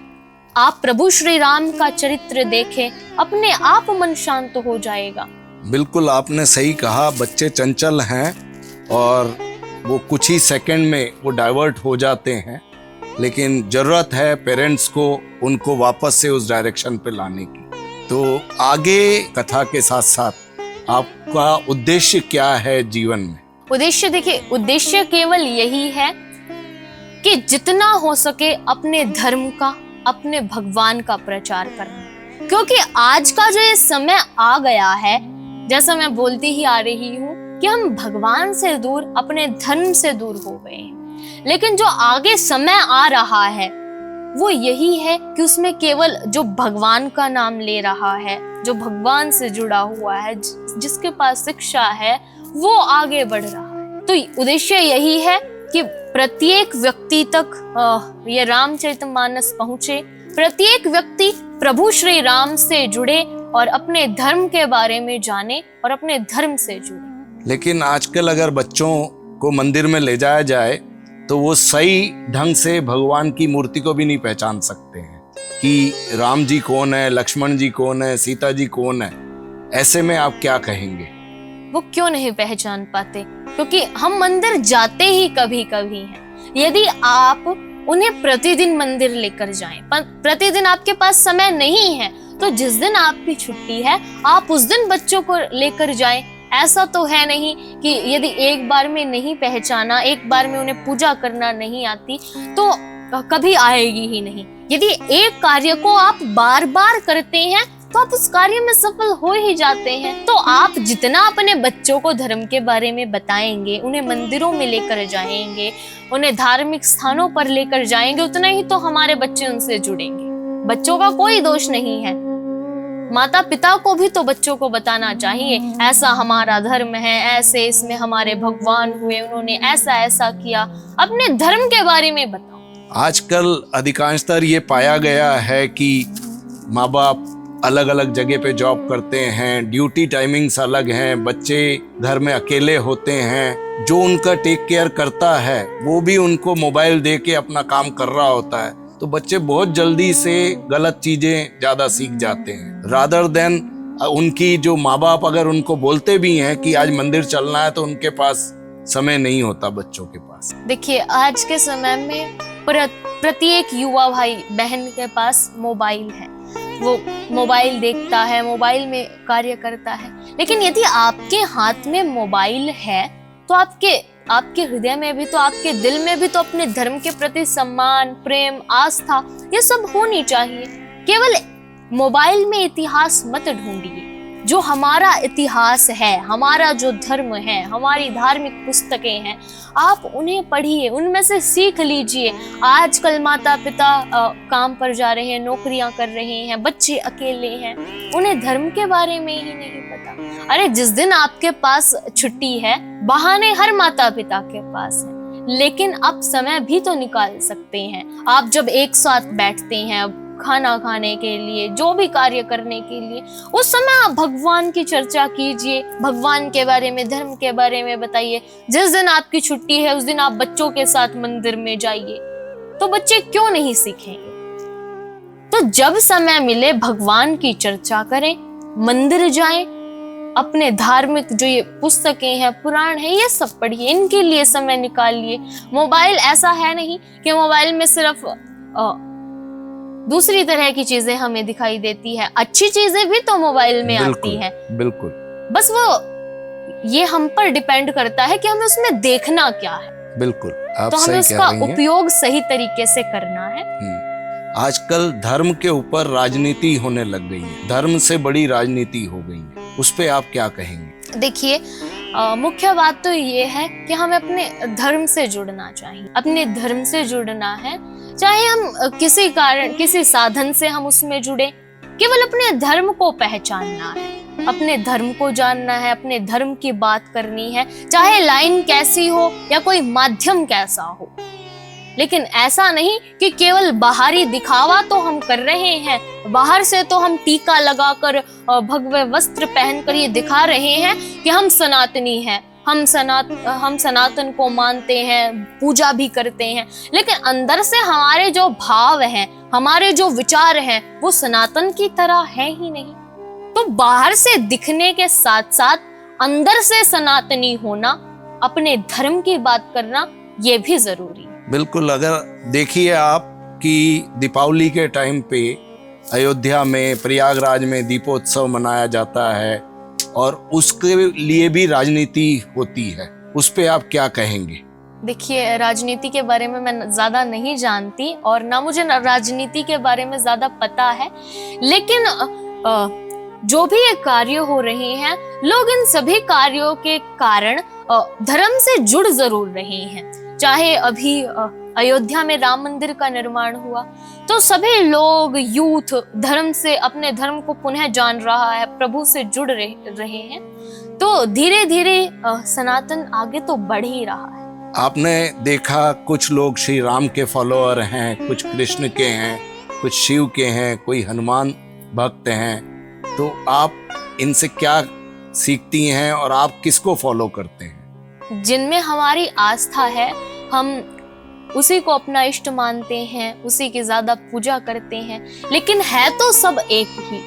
आप प्रभु श्री राम का चरित्र देखें, अपने आप मन शांत हो जाएगा। बिल्कुल आपने सही कहा, बच्चे चंचल हैं और वो कुछ ही सेकंड में वो डाइवर्ट हो जाते हैं, लेकिन जरूरत है पेरेंट्स को उनको वापस से उस डायरेक्शन पे लाने की। तो आगे कथा के साथ साथ आपका उद्देश्य क्या है जीवन में? उद्देश्य देखिए, उद्देश्य केवल यही है कि जितना हो सके अपने धर्म का, अपने भगवान का प्रचार करना। क्योंकि आज का जो ये समय आ गया है, जैसा मैं बोलती ही आ रही हूँ कि हम भगवान से दूर, अपने धर्म से दूर हो गए हैं। लेकिन जो आगे समय आ रहा है वो यही है कि उसमें केवल जो भगवान का नाम ले रहा है, जो भगवान से जुड़ा हुआ है, जिसके पास शिक्षा है, वो आगे बढ़ रहा है। तो उद्देश्य यही है कि प्रत्येक व्यक्ति तक ये रामचरितमानस पहुंचे, प्रत्येक व्यक्ति प्रभु श्री राम से जुड़े और अपने धर्म के बारे में जाने और अपने धर्म से जुड़े। लेकिन आजकल अगर बच्चों को मंदिर में ले जाया जाए तो वो सही ढंग से भगवान की मूर्ति को भी नहीं पहचान सकते हैं कि राम जी कौन है, लक्ष्मण जी कौन है, सीता जी कौन है। ऐसे में आप क्या कहेंगे? वो क्यों नहीं पहचान पाते? क्योंकि हम मंदिर जाते ही कभी कभी हैं। यदि आप उन्हें प्रतिदिन मंदिर लेकर जाएं, पर प्रतिदिन आपके पास समय नहीं है, तो जिस दिन आपकी छुट्टी है आप उस दिन बच्चों को लेकर जाएं। ऐसा तो है नहीं कि यदि एक बार में नहीं पहचाना, एक बार में उन्हें पूजा करना नहीं आती तो कभी आएगी ही नहीं। यदि एक कार्य को आप बार बार करते हैं तो आप उस कार्य में सफल हो ही जाते हैं। तो आप जितना अपने बच्चों को धर्म के बारे में बताएंगे, उन्हें मंदिरों में लेकर जाएंगे, उन्हें धार्मिक स्थानों पर लेकर जाएंगे, उतना ही तो हमारे बच्चे उनसे जुड़ेंगे। बच्चों का कोई दोष नहीं है, माता पिता को भी तो बच्चों को बताना चाहिए, ऐसा हमारा धर्म है, ऐसे इसमें हमारे भगवान हुए, उन्होंने ऐसा ऐसा किया। अपने धर्म के बारे में बताओ। आजकल अधिकांशतर ये पाया गया है कि माँ बाप अलग अलग जगह पे जॉब करते हैं, ड्यूटी टाइमिंग्स अलग हैं, बच्चे घर में अकेले होते हैं, जो उनका टेक केयर करता है वो भी उनको मोबाइल दे के अपना काम कर रहा होता है। तो बच्चे बहुत जल्दी से गलत चीजें ज्यादा सीख जाते हैं, रादर देन उनकी जो माँ बाप अगर उनको बोलते भी हैं कि आज मंदिर चलना है तो उनके पास समय नहीं होता बच्चों के पास। देखिए, आज के समय में प्रत्येक युवा भाई बहन के पास मोबाइल है, वो मोबाइल देखता है, मोबाइल में कार्य करता है। लेकिन यदि आपके हाथ में मोबाइल है तो आपके हृदय में भी तो, आपके दिल में भी तो अपने धर्म के प्रति सम्मान, प्रेम, आस्था ये सब होनी चाहिए। केवल मोबाइल में इतिहास मत ढूंढिए। जो हमारा इतिहास है, हमारा जो धर्म है, हमारी धार्मिक पुस्तकें हैं, आप उन्हें पढ़िए, उनमें से सीख लीजिए। आजकल माता पिता काम पर जा रहे हैं, नौकरियां कर रहे हैं, बच्चे अकेले हैं, उन्हें धर्म के बारे में ही नहीं पता। अरे जिस दिन आपके पास छुट्टी है, बहाने हर माता पिता के पास है, लेकिन आप समय भी तो निकाल सकते हैं। आप जब एक साथ बैठते हैं खाना खाने के लिए, जो भी कार्य करने के लिए, उस समय आप भगवान की चर्चा कीजिए, भगवान के बारे में, धर्म के बारे में बताइए। जिस दिन आपकी छुट्टी है उस दिन आप बच्चों के साथ मंदिर में जाइए, तो बच्चे क्यों नहीं सीखेंगे? तो जब समय मिले भगवान की चर्चा करें, मंदिर जाएं, अपने धार्मिक जो ये पुस्तकें हैं, पुराण है, ये सब पढ़िए, इनके लिए समय निकालिए। मोबाइल ऐसा है नहीं कि मोबाइल में सिर्फ दूसरी तरह की चीजें हमें दिखाई देती है, अच्छी चीजें भी तो मोबाइल में आती है। बिल्कुल, बस वो ये हम पर डिपेंड करता है कि हमें उसमें देखना क्या है। बिल्कुल, आप तो हमें सही उसका कह रही हैं। उपयोग सही तरीके से करना है। आजकल धर्म के ऊपर राजनीति होने लग गई है, धर्म से बड़ी राजनीति हो गई है, उस पे आप क्या कहेंगे? देखिए, मुख्य बात तो ये है कि हमें अपने धर्म से जुड़ना चाहिए। अपने धर्म से जुड़ना है, चाहे हम किसी कारण किसी साधन से हम उसमें जुड़े, केवल अपने धर्म को पहचानना है, अपने धर्म को जानना है, अपने धर्म की बात करनी है, चाहे लाइन कैसी हो या कोई माध्यम कैसा हो। लेकिन ऐसा नहीं कि केवल बाहरी दिखावा तो हम कर रहे हैं, बाहर से तो हम टीका लगाकर भगवे वस्त्र पहनकर ये दिखा रहे हैं कि हम सनातनी हैं, हम सनातन को मानते हैं, पूजा भी करते हैं, लेकिन अंदर से हमारे जो भाव हैं, हमारे जो विचार हैं, वो सनातन की तरह है ही नहीं। तो बाहर से दिखने के साथ साथ अंदर से सनातनी होना, अपने धर्म की बात करना, ये भी जरूरी है। बिल्कुल। अगर देखिए आप कि दीपावली के टाइम पे अयोध्या में, प्रयागराज में दीपोत्सव मनाया जाता है और उसके लिए भी राजनीति होती है, उस पे आप क्या कहेंगे? देखिए, राजनीति के बारे में मैं ज्यादा नहीं जानती और ना मुझे राजनीति के बारे में ज्यादा पता है, लेकिन जो भी ये कार्य हो रहे हैं, लोग इन सभी कार्यों के कारण धर्म से जुड़ जरूर रहे हैं। चाहे अभी अयोध्या में राम मंदिर का निर्माण हुआ तो सभी लोग, यूथ धर्म से, अपने धर्म को पुनः जान रहा है, प्रभु से जुड़ रहे हैं। तो धीरे धीरे सनातन आगे तो बढ़ ही रहा है। आपने देखा कुछ लोग श्री राम के फॉलोअर हैं, कुछ कृष्ण के हैं, कुछ शिव के हैं, कोई हनुमान भक्त हैं, तो आप इनसे क्या सीखती हैं और आप किसको फॉलो करते हैं? जिनमें हमारी आस्था है, हम उसी को अपना इष्ट मानते हैं, उसी की ज्यादा पूजा करते हैं, लेकिन है तो सब एक ही।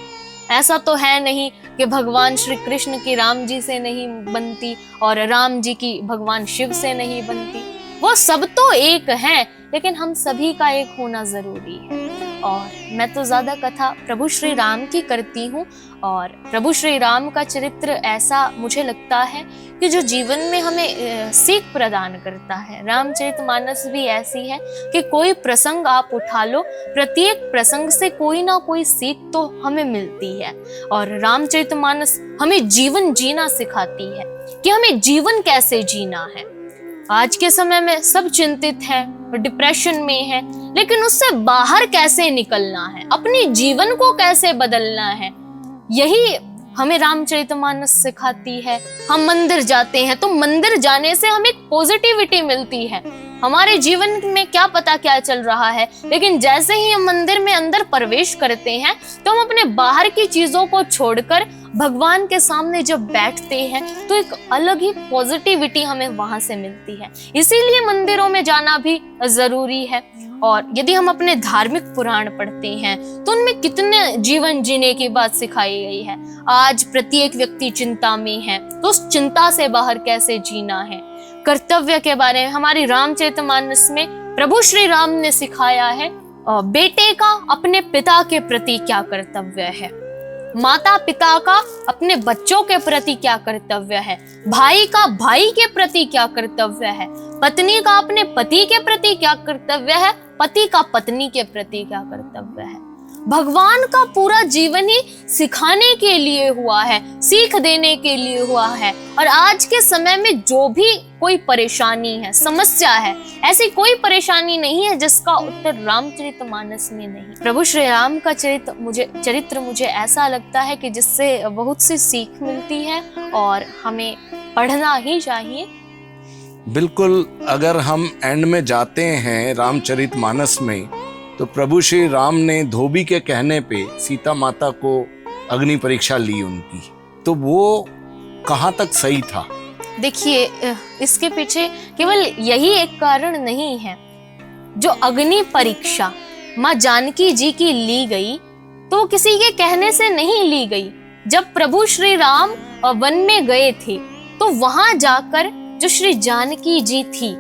ऐसा तो है नहीं कि भगवान श्री कृष्ण की राम जी से नहीं बनती और राम जी की भगवान शिव से नहीं बनती। वो सब तो एक हैं, लेकिन हम सभी का एक होना जरूरी है। और मैं तो ज्यादा कथा प्रभु श्री राम की करती हूँ और प्रभु श्री राम का चरित्र ऐसा मुझे लगता है कि जो जीवन में हमें सीख प्रदान करता है। रामचरितमानस भी ऐसी है कि कोई प्रसंग आप उठा लो, प्रत्येक प्रसंग से कोई ना कोई सीख तो हमें मिलती है। और रामचरितमानस हमें जीवन जीना सिखाती है कि हमें जीवन कैसे जीना है। आज के समय में सब चिंतित हैं, डिप्रेशन में हैं, लेकिन उससे बाहर कैसे निकलना है, अपने जीवन को कैसे बदलना है, यही हमें रामचरितमानस सिखाती है। हम मंदिर जाते हैं तो मंदिर जाने से हमें पॉजिटिविटी मिलती है। हमारे जीवन में क्या पता क्या चल रहा है, लेकिन जैसे ही हम मंदिर में अंदर प्रवेश करते हैं तो हम अपने बाहर की चीजों को छोड़कर भगवान के सामने जब बैठते हैं तो एक अलग ही पॉजिटिविटी हमें वहां से मिलती है। इसीलिए मंदिरों में जाना भी जरूरी है। और यदि हम अपने धार्मिक पुराण पढ़ते हैं तो उनमें कितने जीवन जीने की बात सिखाई गई है। आज प्रत्येक व्यक्ति चिंता में है, तो उस चिंता से बाहर कैसे जीना है। कर्तव्य के बारे में हमारी रामचरितमानस में प्रभु श्री राम ने सिखाया है, बेटे का अपने पिता के प्रति क्या कर्तव्य है, माता पिता का अपने बच्चों के प्रति क्या कर्तव्य है, भाई का भाई के प्रति क्या कर्तव्य है, पत्नी का अपने पति के प्रति क्या कर्तव्य है, पति का पत्नी के प्रति क्या कर्तव्य है। भगवान का पूरा जीवन ही सिखाने के लिए हुआ है, सीख देने के लिए हुआ है। और आज के समय में जो भी कोई परेशानी है, समस्या है, ऐसी कोई परेशानी नहीं है जिसका उत्तर रामचरितमानस में नहीं। प्रभु श्री राम का चरित्र मुझे ऐसा लगता है कि जिससे बहुत सी सीख मिलती है और हमें पढ़ना ही चाहिए। बिल्कुल। अगर हम एंड में जाते हैं रामचरितमानस में, तो प्रभु श्री राम ने धोबी के कहने पे सीता माता को अग्नि परीक्षा ली उनकी, तो वो कहाँ तक सही था? देखिए, इसके पीछे केवल यही एक कारण नहीं है। जो अग्नि परीक्षा माँ जानकी जी की ली गई तो किसी के कहने से नहीं ली गई। जब प्रभु श्री राम वन में गए थे तो वहां जाकर जो श्री जानकी जी थी,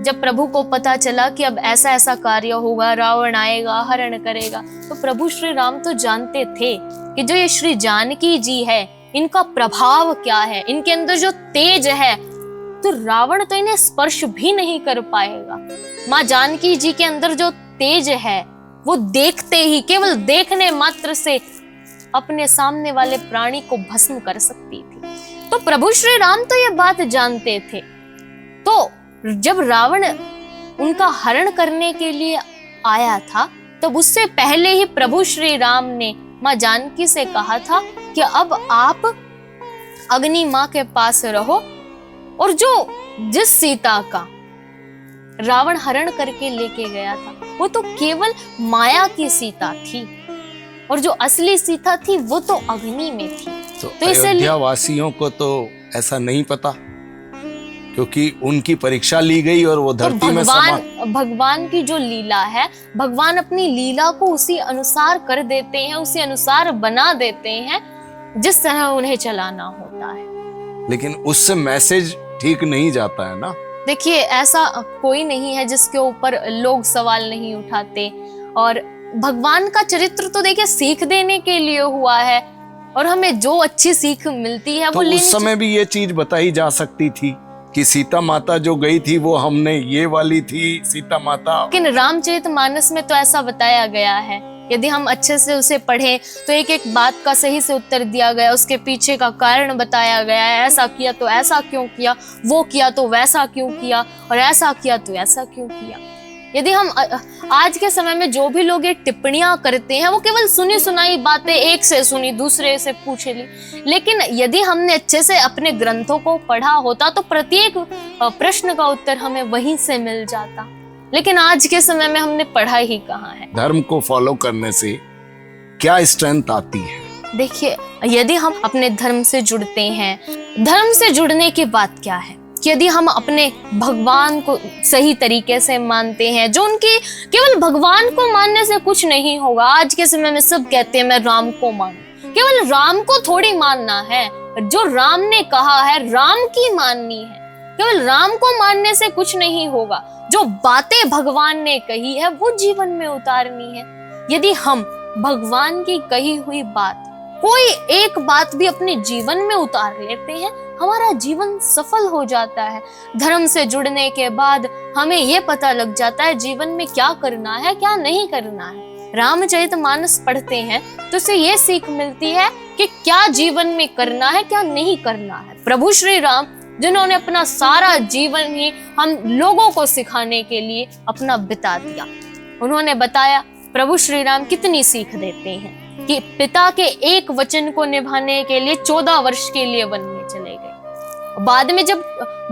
जब प्रभु को पता चला कि अब ऐसा ऐसा कार्य होगा, रावण आएगा, हरण करेगा, तो प्रभु श्री राम तो जानते थे कि जो ये श्री जानकी जी है, इनका प्रभाव क्या है, इनके अंदर जो तेज है, तो रावण तो इन्हें स्पर्श भी नहीं कर पाएगा। माँ जानकी जी के अंदर जो तेज है, वो देखते ही, केवल देखने मात्र से अपने सामने वाले प्राणी को भस्म कर सकती थी। तो प्रभु श्री राम तो ये बात जानते थे। तो जब रावण उनका हरण करने के लिए आया था, तब उससे पहले ही प्रभु श्री राम ने माँ जानकी से कहा था कि अब आप अग्नि माँ के पास रहो, और जिस सीता का रावण हरण करके लेके गया था वो तो केवल माया की सीता थी, और जो असली सीता थी वो तो अग्नि में थी। तो अयोध्या वासियों को तो ऐसा नहीं पता, क्योंकि उनकी परीक्षा ली गई और वो धरती में भगवान की जो लीला है, भगवान अपनी लीला को उसी अनुसार कर देते हैं, उसी अनुसार बना देते हैं जिस तरह उन्हें चलाना होता है। लेकिन उससे मैसेज ठीक नहीं जाता है ना। देखिए, ऐसा कोई नहीं है जिसके ऊपर लोग सवाल नहीं उठाते, और भगवान का चरित्र तो देखिए सीख देने के लिए हुआ है, और हमें जो अच्छी सीख मिलती है वो उस समय भी ये चीज बताई जा सकती थी कि सीता माता जो गई थी वो हमने ये वाली थी सीता माता। लेकिन रामचरितमानस में तो ऐसा बताया गया है, यदि हम अच्छे से उसे पढ़ें तो एक एक बात का सही से उत्तर दिया गया, उसके पीछे का कारण बताया गया है। ऐसा किया तो ऐसा क्यों किया, वो किया तो वैसा क्यों किया, और ऐसा किया तो ऐसा क्यों किया। यदि हम आज के समय में जो भी लोग ये टिप्पणियां करते हैं वो केवल सुनी सुनाई बातें, एक से सुनी दूसरे से पूछ ली, लेकिन यदि हमने अच्छे से अपने ग्रंथों को पढ़ा होता तो प्रत्येक प्रश्न का उत्तर हमें वहीं से मिल जाता। लेकिन आज के समय में हमने पढ़ा ही कहाँ है। धर्म को फॉलो करने से क्या स्ट्रेंथ आती है? देखिए, यदि हम अपने धर्म से जुड़ते हैं, धर्म से जुड़ने की बात क्या है कि यदि हम अपने भगवान को सही तरीके से मानते हैं, जो उनकी केवल भगवान को मानने से कुछ नहीं होगा। आज के समय में सब कहते हैं मैं राम को मानूं, केवल राम को थोड़ी मानना है, जो राम ने कहा है राम की माननी है। केवल राम को मानने से कुछ नहीं होगा, जो बातें भगवान ने कही है वो जीवन में उतारनी है। यदि हम भगवान की कही हुई बात, कोई एक बात भी अपने जीवन में उतार लेते हैं, हमारा जीवन सफल हो जाता है। धर्म से जुड़ने के बाद हमें ये पता लग जाता है जीवन में क्या करना है, क्या नहीं करना है। रामचरितमानस पढ़ते हैं तो उससे ये सीख मिलती है कि क्या जीवन में करना है, क्या नहीं करना है। प्रभु श्री राम जिन्होंने अपना सारा जीवन ही हम लोगों को सिखाने के लिए अपना बिता दिया, उन्होंने बताया प्रभु श्री राम कितनी सीख देते हैं कि पिता के एक वचन को निभाने के लिए 14 वर्ष के लिए वन में चले गए। बाद में जब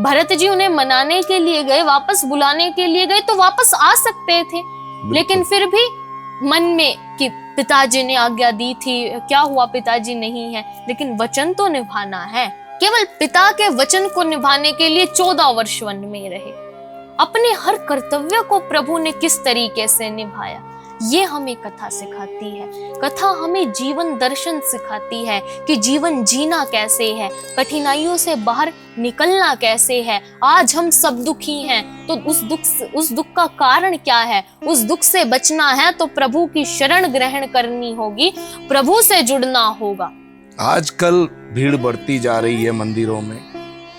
भरत जी उन्हें मनाने के लिए गए, वापस बुलाने के लिए गए, तो वापस आ सकते थे, लेकिन फिर भी मन में कि पिताजी ने आज्ञा दी थी, क्या हुआ पिताजी नहीं है, लेकिन वचन तो निभाना है। केवल पिता के वचन को निभाने के लिए 14 वर्ष वन में रहे। अपने हर कर्तव्य को प्रभु ने किस तरीके से निभाया, ये हमें कथा सिखाती है। कथा हमें जीवन दर्शन सिखाती है कि जीवन जीना कैसे है, कठिनाइयों से बाहर निकलना कैसे है। आज हम सब दुखी हैं तो उस दुख का कारण क्या है, उस दुख से बचना है तो प्रभु की शरण ग्रहण करनी होगी, प्रभु से जुड़ना होगा। आजकल भीड़ बढ़ती जा रही है मंदिरों में,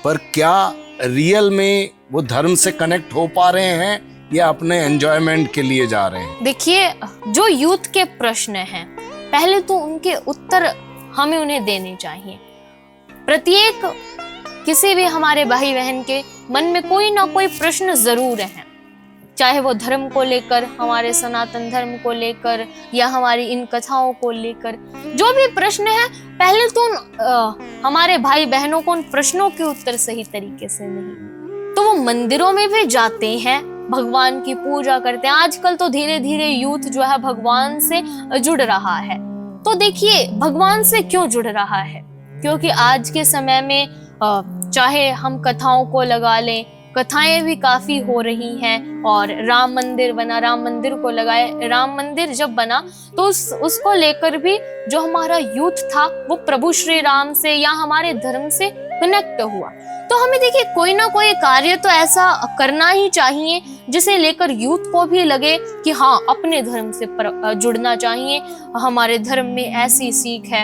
पर क्या रियल में वो धर्म से कनेक्ट हो पा रहे हैं या अपने एंजॉयमेंट के लिए जा रहे हैं? देखिए, जो यूथ के प्रश्न हैं, पहले तो उनके उत्तर हमें उन्हें देने चाहिए। प्रत्येक किसी भी हमारे भाई बहन के मन में कोई ना कोई प्रश्न जरूर है, चाहे वो धर्म को लेकर, हमारे सनातन धर्म को लेकर, या हमारी इन कथाओं को लेकर। जो भी प्रश्न है, पहले तो हमारे भाई बहनों को उन प्रश्नों के उत्तर सही तरीके से नहीं, तो वो मंदिरों में भी जाते हैं, भगवान की पूजा करते हैं। आजकल तो धीरे धीरे यूथ जो है भगवान से जुड़ रहा है। तो देखिए, भगवान से क्यों जुड़ रहा है? क्योंकि आज के समय में चाहे हम कथाओं को लगा लें, कथाएं भी काफी हो रही हैं, और राम मंदिर बना, राम मंदिर को लगाए, राम मंदिर जब बना तो उसको लेकर भी जो हमारा यूथ था वो प्रभु श्री राम से या हमारे धर्म से कनेक्ट हुआ। तो हमें देखिए कोई ना कोई कार्य तो ऐसा करना ही चाहिए जिसे लेकर यूथ को भी लगे कि हाँ, अपने धर्म से जुड़ना चाहिए, हमारे धर्म में ऐसी सीख है,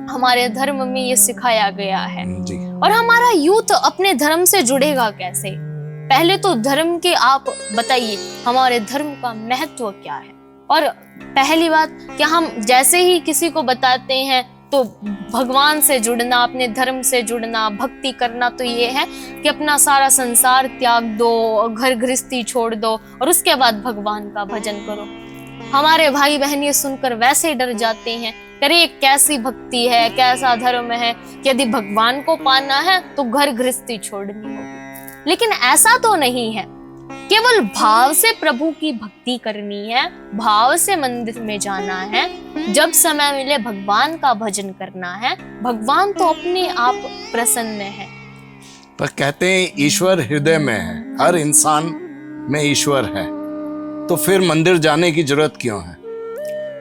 हमारे धर्म में ये सिखाया गया है जी। और हमारा यूथ अपने धर्म से जुड़ेगा कैसे? पहले तो धर्म के आप बताइए, हमारे धर्म का महत्व क्या है, और पहली बात कि हम जैसे ही किसी को बताते हैं तो भगवान से जुड़ना, अपने धर्म से जुड़ना, भक्ति करना, तो ये है कि अपना सारा संसार त्याग दो, घर गृहस्थी छोड़ दो और उसके बाद भगवान का भजन करो। हमारे भाई बहन ये सुनकर वैसे ही डर जाते हैं, अरे कैसी भक्ति है, कैसा धर्म है, यदि भगवान को पाना है तो घर गृहस्थी छोड़नी होगी। लेकिन ऐसा तो नहीं है, केवल भाव से प्रभु की भक्ति करनी है, भाव से मंदिर में जाना है, जब समय मिले भगवान का भजन करना है। भगवान तो अपने आप प्रसन्न है। पर कहते हैं ईश्वर हृदय में है, हर इंसान में ईश्वर है, तो फिर मंदिर जाने की जरूरत क्यों है?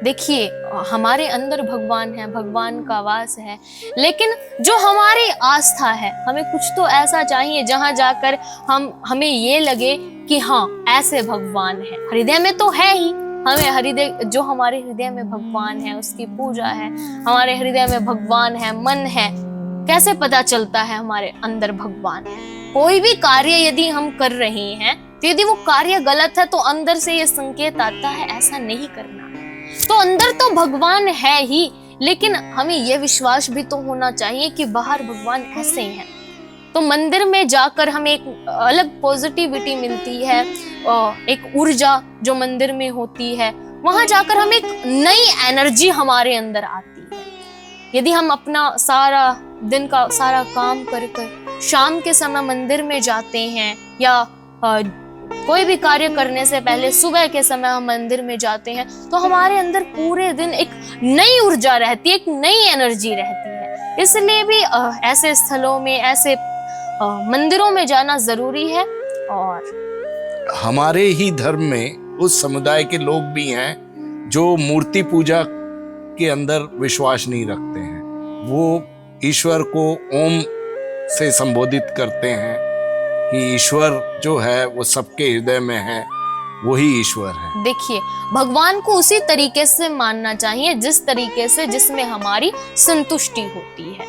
देखिए, हमारे अंदर भगवान है, भगवान का वास है, लेकिन जो हमारी आस्था है, हमें कुछ तो ऐसा चाहिए जहां जाकर हमें ये लगे कि हाँ ऐसे भगवान है। हृदय में तो है ही, हमें हृदय, जो हमारे हृदय में भगवान है उसकी पूजा है, हमारे हृदय में भगवान है, मन है। कैसे पता चलता है हमारे अंदर भगवान है? कोई भी कार्य यदि हम कर रहे हैं तो यदि वो कार्य गलत है तो अंदर से ये संकेत आता है ऐसा नहीं करना। तो अंदर तो भगवान है ही, लेकिन हमें यह विश्वास भी तो होना चाहिए कि बाहर भगवान ऐसे ही हैं। तो मंदिर में जाकर हमें एक अलग पॉजिटिविटी मिलती है, एक ऊर्जा जो मंदिर में होती है, वहां जाकर हमें एक नई एनर्जी हमारे अंदर आती है। यदि हम अपना सारा दिन का सारा काम कर कर शाम के समय मंदिर में जाते हैं, या कोई भी कार्य करने से पहले सुबह के समय हम मंदिर में जाते हैं, तो हमारे अंदर पूरे दिन एक नई ऊर्जा रहती है, एक नई एनर्जी रहती है। इसलिए भी ऐसे स्थलों में, ऐसे मंदिरों में जाना जरूरी है। और हमारे ही धर्म में उस समुदाय के लोग भी हैं जो मूर्ति पूजा के अंदर विश्वास नहीं रखते हैं। वो ईश्वर को ओम से संबोधित करते हैं कि ईश्वर जो है वो सबके हृदय में है, वही ईश्वर है। देखिए, भगवान को उसी तरीके से मानना चाहिए जिस तरीके से जिसमें हमारी संतुष्टि होती है।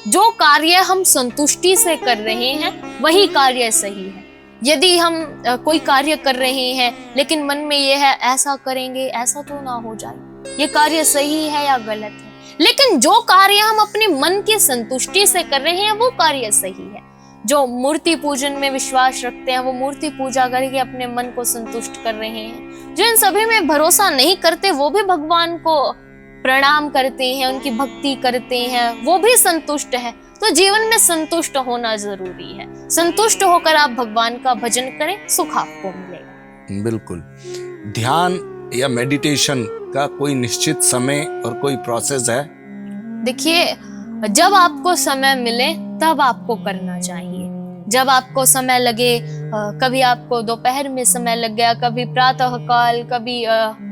जो कार्य हम संतुष्टि से कर रहे हैं वही कार्य सही है। यदि हम कोई कार्य कर रहे हैं लेकिन मन में ये है ऐसा करेंगे ऐसा तो ना हो जाए, ये कार्य सही है या गलत है। लेकिन जो कार्य हम अपने मन की संतुष्टि से कर रहे हैं वो कार्य सही है। जो मूर्ति पूजन में विश्वास रखते हैं वो मूर्ति पूजा करके अपने मन को संतुष्ट कर रहे हैं। जो इन सभी में भरोसा नहीं करते वो भी भगवान को प्रणाम करते हैं, उनकी भक्ति करते हैं, वो भी संतुष्ट है। तो जीवन में संतुष्ट होना जरूरी है। संतुष्ट होकर आप भगवान का भजन करें, सुख आपको मिलेगा। बिल्कुल। ध्यान या मेडिटेशन का कोई निश्चित समय और कोई प्रोसेस है? देखिए, जब आपको समय मिले तब आपको करना चाहिए। जब आपको समय लगे, कभी आपको दोपहर में समय लग गया, कभी प्रातः काल, कभी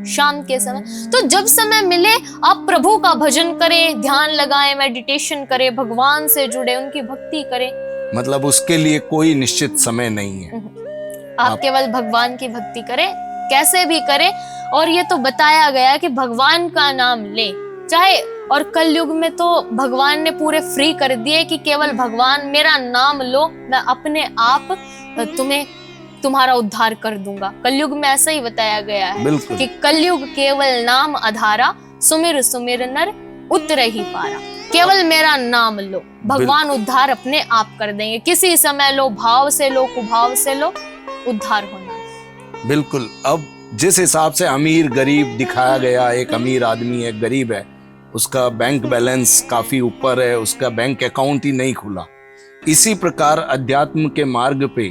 शाम के समय, तो जब समय मिले आप प्रभु का भजन करें, ध्यान लगाएं, मेडिटेशन करें, भगवान से जुड़े, उनकी भक्ति करें। मतलब उसके लिए कोई निश्चित समय नहीं है। आप केवल भगवान की भक्ति करें, कैसे भी करें। और ये तो बताया गया कि भगवान का नाम ले, चाहे, और कलयुग में तो भगवान ने पूरे फ्री कर दिए कि केवल भगवान मेरा नाम लो, मैं अपने आप तुम्हारा उद्धार कर दूंगा। कलयुग में ऐसा ही बताया गया है कि कलयुग केवल नाम आधारा, सुमिर सुमिर नर उतर ही पारा। केवल मेरा नाम लो, भगवान उद्धार अपने आप कर देंगे। किसी समय लो, भाव से लो, कुभाव से लो, उद्धार होना। बिल्कुल। अब जिस हिसाब से अमीर गरीब दिखाया गया, एक अमीर आदमी है, गरीब है, उसका बैंक बैलेंस काफी ऊपर है, उसका बैंक अकाउंट ही नहीं खुला। इसी प्रकार अध्यात्म के मार्ग पे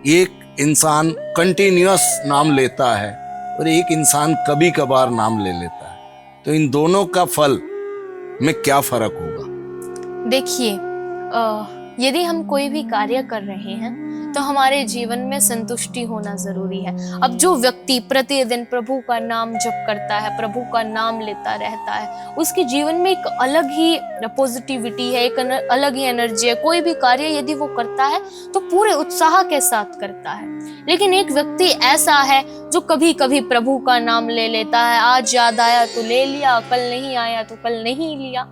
एक इंसान कंटिन्यूअस नाम लेता है और एक इंसान कभी कभार नाम ले लेता है। तो इन दोनों का फल में क्या फर्क होगा? देखिए, यदि हम कोई भी कार्य कर रहे हैं तो हमारे जीवन में संतुष्टि होना जरूरी है। अब जो व्यक्ति प्रतिदिन प्रभु का नाम जप करता है, प्रभु का नाम लेता रहता है, उसके जीवन में एक अलग ही पॉजिटिविटी है, एक अलग ही एनर्जी है। कोई भी कार्य यदि वो करता है तो पूरे उत्साह के साथ करता है। लेकिन एक व्यक्ति ऐसा है जो कभी कभी प्रभु का नाम ले लेता है, आज याद आया तो ले लिया, कल नहीं आया तो कल नहीं लिया,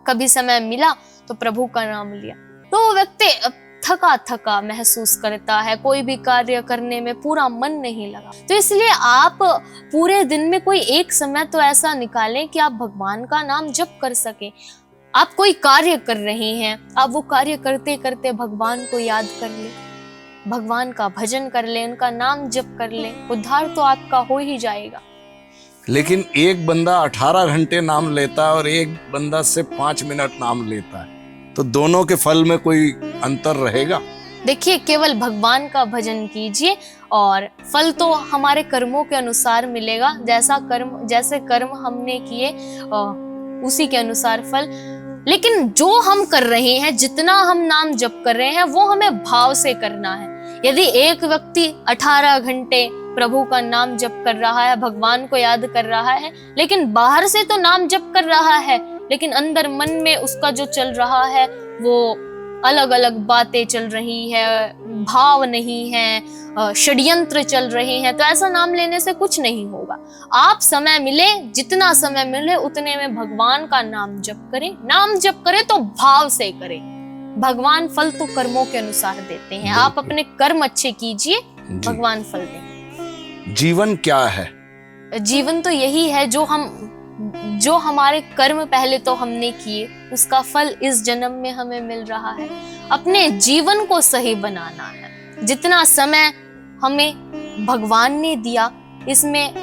कभी समय मिला तो प्रभु का नाम लिया, तो वो व्यक्ति थका थका महसूस करता है, कोई भी कार्य करने में पूरा मन नहीं लगा। तो इसलिए आप पूरे दिन में कोई एक समय तो ऐसा निकालें कि आप भगवान का नाम जप कर सके। आप कोई कार्य कर रहे हैं, आप वो कार्य करते करते भगवान को याद कर ले, भगवान का भजन कर ले, उनका नाम जप कर ले, उद्धार तो आपका हो ही जाएगा। लेकिन एक बंदा 18 घंटे नाम लेता है और एक बंदा सिर्फ 5 मिनट नाम लेता है, तो दोनों के फल में कोई अंतर रहेगा? देखिए, केवल भगवान का भजन कीजिए और फल तो हमारे कर्मों के अनुसार मिलेगा। जैसे कर्म हमने किए उसी के अनुसार फल। लेकिन जो हम कर रहे हैं, जितना हम नाम जप कर रहे हैं, वो हमें भाव से करना है। यदि एक व्यक्ति 18 घंटे प्रभु का नाम जप कर रहा है, भगवान को याद कर रहा है, लेकिन बाहर से तो नाम जप कर रहा है, लेकिन अंदर मन में उसका जो चल रहा है वो अलग अलग बातें चल रही है, भाव नहीं है, षड्यंत्र चल रहे हैं, तो ऐसा नाम लेने से कुछ नहीं होगा। आप समय मिले, जितना समय मिले उतने में भगवान का नाम जप करें। नाम जप करें तो भाव से करें। भगवान फल तो कर्मों के अनुसार देते हैं। आप अपने कर्म अच्छे कीजिए, भगवान फल देंगे। जीवन क्या है? जीवन तो यही है जो हमारे कर्म पहले तो हमने किए, उसका फल इस जन्म में हमें मिल रहा है। अपने जीवन को सही बनाना है। जितना समय हमें भगवान ने दिया, इसमें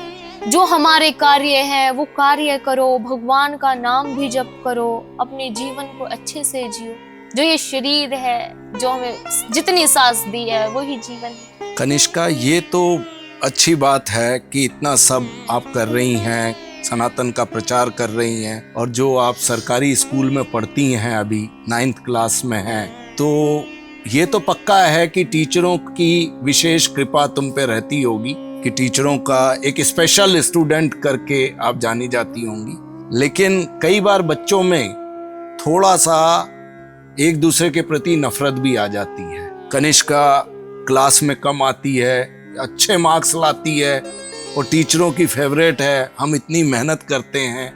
जो हमारे कार्य हैं वो कार्य करो, भगवान का नाम भी जप करो, अपने जीवन को अच्छे से जियो। जो ये शरीर है, जो हमें जितनी सांस दी है, वही जीवन है। कनिष्का, ये तो अच्छी बात है कि इतना सब आप कर रही हैं, सनातन का प्रचार कर रही हैं, और जो आप सरकारी स्कूल में पढ़ती हैं, अभी 9th क्लास में हैं, तो ये तो पक्का है कि टीचरों की विशेष कृपा तुम पे रहती होगी, कि टीचरों का एक स्पेशल स्टूडेंट करके आप जानी जाती होंगी। लेकिन कई बार बच्चों में थोड़ा सा एक दूसरे के प्रति नफरत भी आ जाती है। कनिष्का क्लास में कम आती है, अच्छे मार्क्स लाती है और टीचरों की फेवरेट है, हम इतनी मेहनत करते हैं,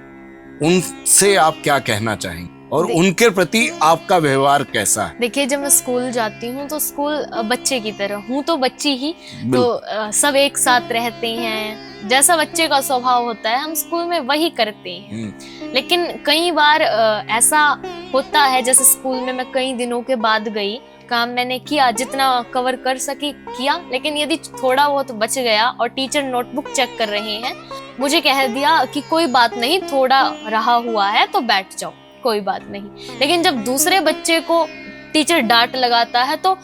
उनसे आप क्या कहना चाहेंगे और उनके प्रति आपका व्यवहार कैसा है? देखिए, जब मैं स्कूल जाती हूँ तो स्कूल बच्चे की तरह, हूँ तो बच्ची ही, तो सब एक साथ रहते हैं, जैसा बच्चे का स्वभाव होता है हम स्कूल में वही करते हैं। लेकिन कई बार ऐसा होता है, जैसे स्कूल में मैं कई दिनों के बाद गई, काम मैंने किया, जितना कवर कर सकी किया, लेकिन यदि थोड़ा बहुत बच गया और टीचर नोटबुक चेक कर रहे हैं, मुझे कह दिया कि कोई बात नहीं, थोड़ा रहा हुआ है तो बैठ जाओ, कोई बात नहीं। लेकिन जब दूसरे बच्चे को टीचर डांट लगाता है तो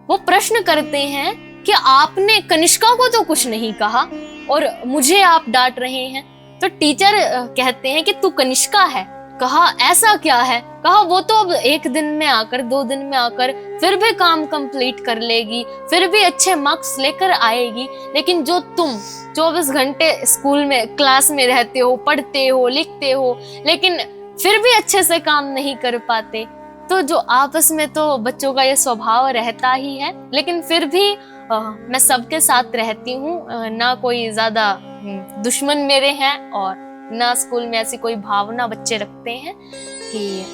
वो प्रश्न करते हैं कि आपने कनिष्का को तो कुछ नहीं कहा और मुझे आप डांट रहे हैं। तो टीचर कहते हैं कि तू कनिष्का है। कहा ऐसा क्या है? कहा वो तो अब 1 दिन में आकर, 2 दिन में आकर फिर भी काम कंप्लीट कर लेगी, फिर भी अच्छे मार्क्स लेकर आएगी, लेकिन जो तुम 24 घंटे स्कूल में क्लास में रहते हो, पढ़ते हो, लिखते हो, लेकिन फिर भी अच्छे से काम नहीं कर पाते। तो जो आपस में तो बच्चों का ये स्वभाव रहता ही है, लेकिन फिर भी मैं सबके साथ रहती हूँ, ना कोई ज्यादा दुश्मन मेरे हैं और ना स्कूल में ऐसी कोई भावना बच्चे रखते हैं कि।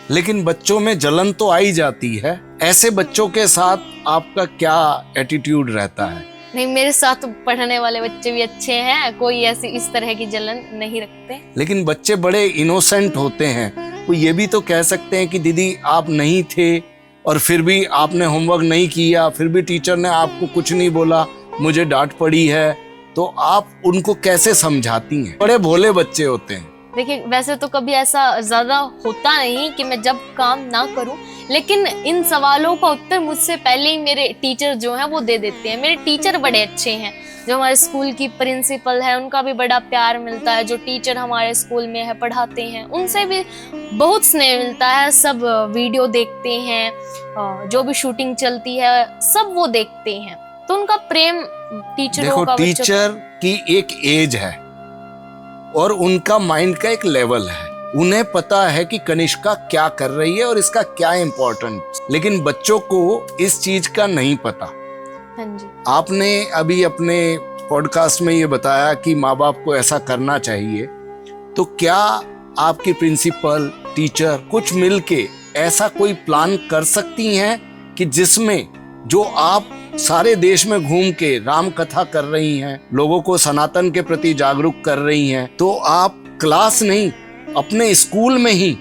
लेकिन बच्चों में जलन तो आई जाती है, ऐसे बच्चों के साथ आपका क्या एटीट्यूड रहता है? नहीं, मेरे साथ पढ़ने वाले बच्चे भी अच्छे हैं, कोई ऐसी इस तरह की जलन नहीं रखते। लेकिन बच्चे बड़े इनोसेंट होते हैं, वो ये भी तो कह सकते हैं कि दीदी आप नहीं थे और फिर भी आपने होमवर्क नहीं किया, फिर भी टीचर ने आपको कुछ नहीं बोला, मुझे डांट पड़ी है, तो आप उनको कैसे समझाती हैं? बड़े भोले बच्चे होते हैं। देखिए, वैसे तो कभी ऐसा ज्यादा होता नहीं कि मैं जब काम ना करूं, लेकिन इन सवालों का उत्तर मुझसे पहले ही मेरे टीचर जो हैं वो दे देते हैं। मेरे टीचर बड़े अच्छे हैं, जो हमारे स्कूल की प्रिंसिपल है उनका भी बड़ा प्यार मिलता है, जो टीचर हमारे स्कूल में है पढ़ाते हैं उनसे भी बहुत स्नेह मिलता है। सब वीडियो देखते हैं, जो भी शूटिंग चलती है सब वो देखते हैं, तो उनका प्रेम टीचरों का। टीचर की एक एज है और उनका माइंड का एक लेवल है, उन्हें पता है कि कनिष्का क्या कर रही है और इसका क्या इम्पोर्टेंट, लेकिन बच्चों को इस चीज का नहीं पता। हाँ जी। आपने अभी अपने पॉडकास्ट में ये बताया कि माँ बाप को ऐसा करना चाहिए, तो क्या आपकी प्रिंसिपल टीचर कुछ मिलके ऐसा कोई प्लान कर सकती हैं कि जिसमें जो आप सारे देश में घूम के राम कथा कर रही हैं, लोगों को सनातन के प्रति जागरूक कर रही हैं, तो आप क्लास नहीं, अपने स्कूल में ही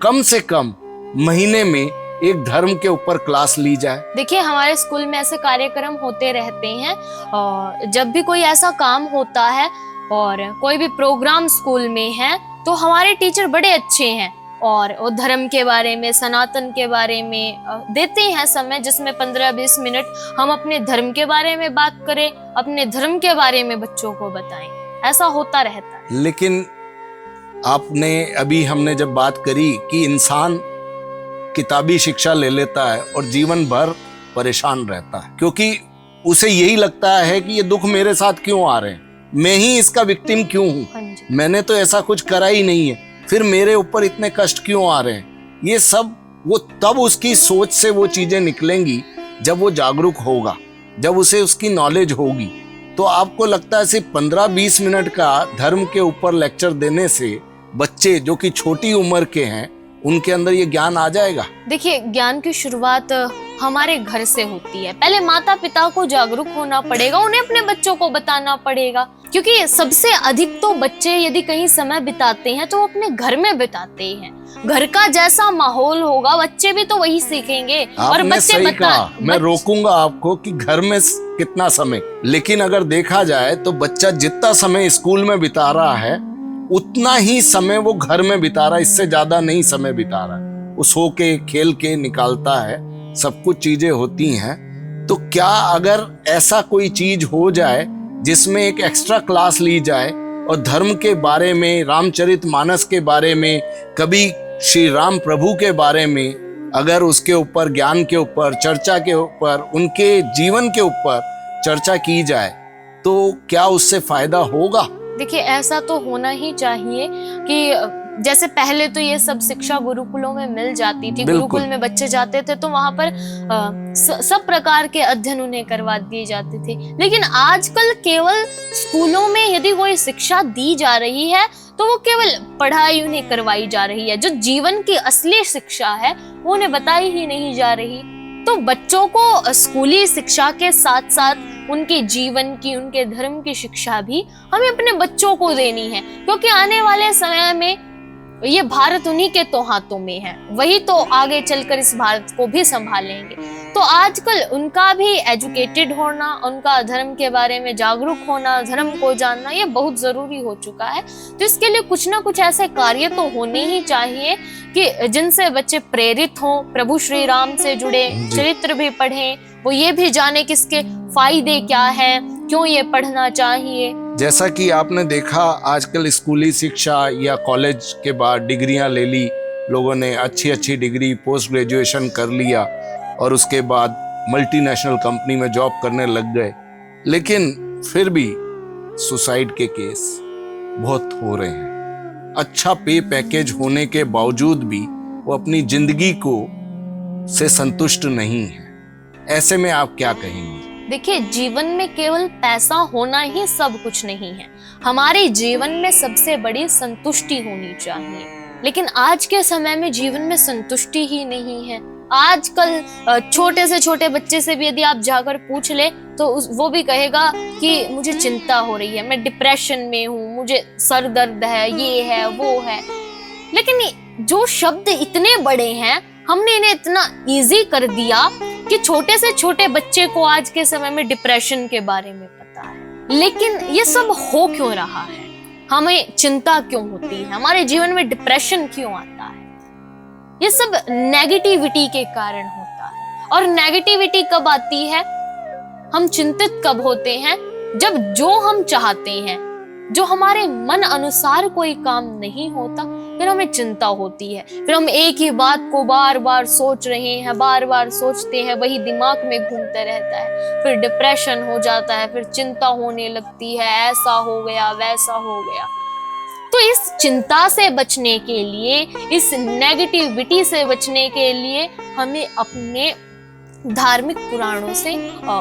कम से कम महीने में एक धर्म के ऊपर क्लास ली जाए। देखिए, हमारे स्कूल में ऐसे कार्यक्रम होते रहते हैं, और जब भी कोई ऐसा काम होता है और कोई भी प्रोग्राम स्कूल में है, तो हमारे टीचर बड़े अच्छे हैं और वो धर्म के बारे में, सनातन के बारे में देते हैं समय, जिसमें 15-20 मिनट हम अपने धर्म के बारे में बात करें, अपने धर्म के बारे में बच्चों को बताएं। ऐसा होता रहता है। लेकिन आपने अभी हमने जब बात करी कि इंसान किताबी शिक्षा ले लेता है और जीवन भर परेशान रहता है, क्योंकि उसे यही लगता है कि ये दुख मेरे साथ क्यों आ रहे हैं, मैं ही इसका विक्टिम क्यों हूँ, मैंने तो ऐसा कुछ करा ही नहीं है, फिर मेरे ऊपर इतने कष्ट क्यों आ रहे हैं। ये सब वो तब उसकी सोच से वो चीजें निकलेंगी जब वो जागरूक होगा, जब उसे उसकी नॉलेज होगी। तो आपको लगता है सिर्फ 15-20 मिनट का धर्म के ऊपर लेक्चर देने से बच्चे जो कि छोटी उम्र के हैं उनके अंदर ये ज्ञान आ जाएगा? देखिए, ज्ञान की शुरुआत हमारे घर से होती है। पहले माता पिता को जागरूक होना पड़ेगा, उन्हें अपने बच्चों को बताना पड़ेगा, क्योंकि सबसे अधिक तो बच्चे यदि कहीं समय बिताते हैं तो वो अपने घर में बिताते हैं। घर का जैसा माहौल होगा, बच्चे भी तो वही सीखेंगे। और बच्चे सही कहा, मैं रोकूंगा आपको कि घर में कितना समय, लेकिन अगर देखा जाए तो बच्चा जितना समय स्कूल में बिता रहा है उतना ही समय वो घर में बिता रहा है, इससे ज्यादा नहीं समय बिता रहा है। वो सो के खेल के निकालता है, सब कुछ चीजें होती हैं। तो क्या अगर ऐसा कोई चीज हो जाए जिसमें एक एक्स्ट्रा क्लास ली जाए और धर्म के बारे में, रामचरितमानस के बारे में, कभी श्री राम प्रभु के बारे में, अगर उसके ऊपर, ज्ञान के ऊपर, चर्चा के ऊपर, उनके जीवन के ऊपर चर्चा की जाए, तो क्या उससे फायदा होगा? देखिए, ऐसा तो होना ही चाहिए कि जैसे पहले तो ये सब शिक्षा गुरुकुलों में मिल जाती थी। गुरुकुल में बच्चे जाते थे तो वहां पर सब प्रकार के अध्ययन उन्हें करवा दिए जाते थे। लेकिन आजकल केवल स्कूलों में यदि कोई शिक्षा दी जा रही है तो वो केवल पढ़ाई उन्हें करवाई जा रही है, जो जीवन की असली शिक्षा है वो उन्हें बताई ही नहीं जा रही। तो बच्चों को स्कूली शिक्षा के साथ साथ उनके जीवन की, उनके धर्म की शिक्षा भी हमें अपने बच्चों को देनी है, क्योंकि आने वाले समय में ये भारत उन्हीं के तो हाथों में है, वही तो आगे चलकर इस भारत को भी संभालेंगे। तो आजकल उनका भी एजुकेटेड होना, उनका धर्म के बारे में जागरूक होना, धर्म को जानना, ये बहुत जरूरी हो चुका है। तो इसके लिए कुछ ना कुछ ऐसे कार्य तो होने ही चाहिए कि जिनसे बच्चे प्रेरित हों, प्रभु श्री राम से जुड़े, चरित्र भी पढ़ें, वो ये भी जाने कि इसके फायदे क्या है, क्यों ये पढ़ना चाहिए। जैसा कि आपने देखा आजकल स्कूली शिक्षा या कॉलेज के बाद डिग्रियां ले ली लोगों ने, अच्छी अच्छी डिग्री, पोस्ट ग्रेजुएशन कर लिया और उसके बाद मल्टीनेशनल कंपनी में जॉब करने लग गए, लेकिन फिर भी सुसाइड के केस बहुत हो रहे हैं। अच्छा पे पैकेज होने के बावजूद भी वो अपनी जिंदगी को से संतुष्ट नहीं है। ऐसे में आप क्या कहेंगे? देखिए, जीवन में केवल पैसा होना ही सब कुछ नहीं है, हमारे जीवन में सबसे बड़ी संतुष्टि होनी चाहिए। लेकिन आज के समय में जीवन में संतुष्टि ही नहीं है। आजकल छोटे से छोटे बच्चे से भी यदि आप जाकर पूछ ले तो वो भी कहेगा कि मुझे चिंता हो रही है, मैं डिप्रेशन में हूँ, मुझे सर दर्द है, ये है, वो है। लेकिन जो शब्द इतने बड़े हैं, हमने इन्हें इतना इजी कर दिया कि छोटे से छोटे बच्चे को आज के समय में डिप्रेशन के बारे में पता है। लेकिन ये सब हो क्यों रहा है? हमें चिंता क्यों होती है? हमारे जीवन में डिप्रेशन क्यों आता है? ये सब नेगेटिविटी के कारण होता है। और नेगेटिविटी कब आती है, हम चिंतित कब होते हैं? जब जो हम चाहते हैं, जो हमारे मन अनुसार कोई काम नहीं होता, फिर हमें चिंता होती है। फिर हम एक ही बात को बार बार सोच रहे हैं, बार बार सोचते हैं, वही दिमाग में घूमता रहता है। फिर डिप्रेशन हो जाता है, फिर चिंता होने लगती है, ऐसा हो गया, वैसा हो गया। तो इस चिंता से बचने के लिए, इस नेगेटिविटी से बचने के लिए हमें अपने धार्मिक पुराणों से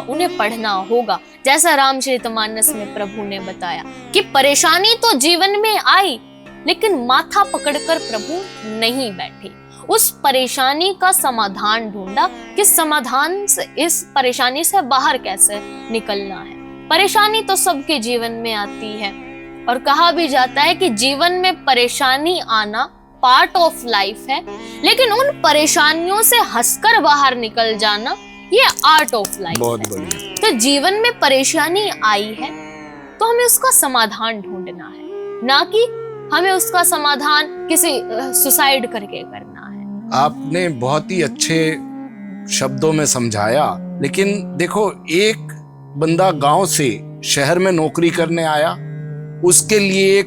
उन्हें पढ़ना होगा। जैसा रामचरितमानस में प्रभु ने बताया कि परेशानी तो जीवन में आई, लेकिन माथा पकड़कर प्रभु नहीं बैठे। उस परेशानी का समाधान ढूंढा कि समाधान से, इस परेशानी से बाहर कैसे निकलना है। परेशानी तो सबके जीवन में आती है और कहा भी जाता है कि जीवन में परेशानी आना पार्ट ऑफ लाइफ है, लेकिन उन परेशानियों से हंसकर बाहर निकल जाना ये आर्ट ऑफ लाइफ है। बहुत बढ़िया। तो जीवन में परेशानी आई है तो हमें उसका समाधान ढूंढना है, ना कि हमें उसका समाधान किसी सुसाइड करके करना है। आपने बहुत ही अच्छे शब्दों में समझाया, लेकिन देखो, एक बंदा गांव से शहर में नौकरी करने आया, उसके लिए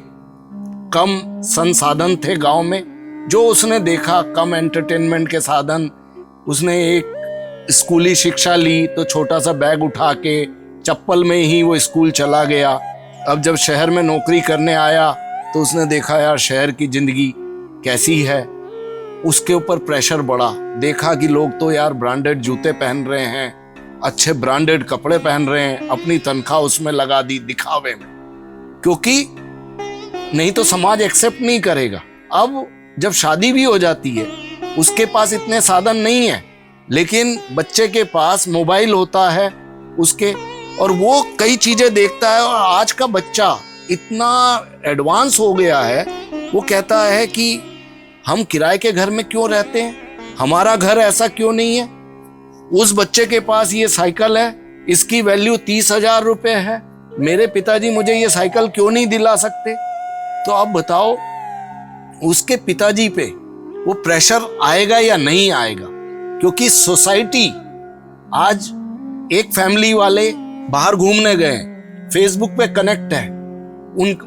कम संसाधन थे गांव में, जो उसने देखा कम एंटरटेनमेंट के साधन, उसने एक स्कूली शिक्षा ली तो छोटा सा बैग उठा के चप्पल में ही वो स्कूल चला गया। अब जब शहर में नौकरी करने आया तो उसने देखा यार शहर की जिंदगी कैसी है, उसके ऊपर प्रेशर बढ़ा। देखा कि लोग तो यार ब्रांडेड जूते पहन रहे हैं, अच्छे ब्रांडेड कपड़े पहन रहे हैं, अपनी तनख्वाह उसमें लगा दी दिखावे में, क्योंकि नहीं तो समाज एक्सेप्ट नहीं करेगा। अब जब शादी भी हो जाती है, उसके पास इतने साधन नहीं है, लेकिन बच्चे के पास मोबाइल होता है उसके, और वो कई चीजें देखता है। और आज का बच्चा इतना एडवांस हो गया है, वो कहता है कि हम किराए के घर में क्यों रहते हैं, हमारा घर ऐसा क्यों नहीं है। उस बच्चे के पास ये साइकिल है, इसकी वैल्यू 30,000 रुपए है, मेरे पिताजी मुझे ये साइकिल क्यों नहीं दिला सकते। तो अब बताओ, उसके पिताजी पे वो प्रेशर आएगा या नहीं आएगा, क्योंकि सोसाइटी आज एक फैमिली वाले बाहर घूमने गए, फेसबुक पे कनेक्ट है,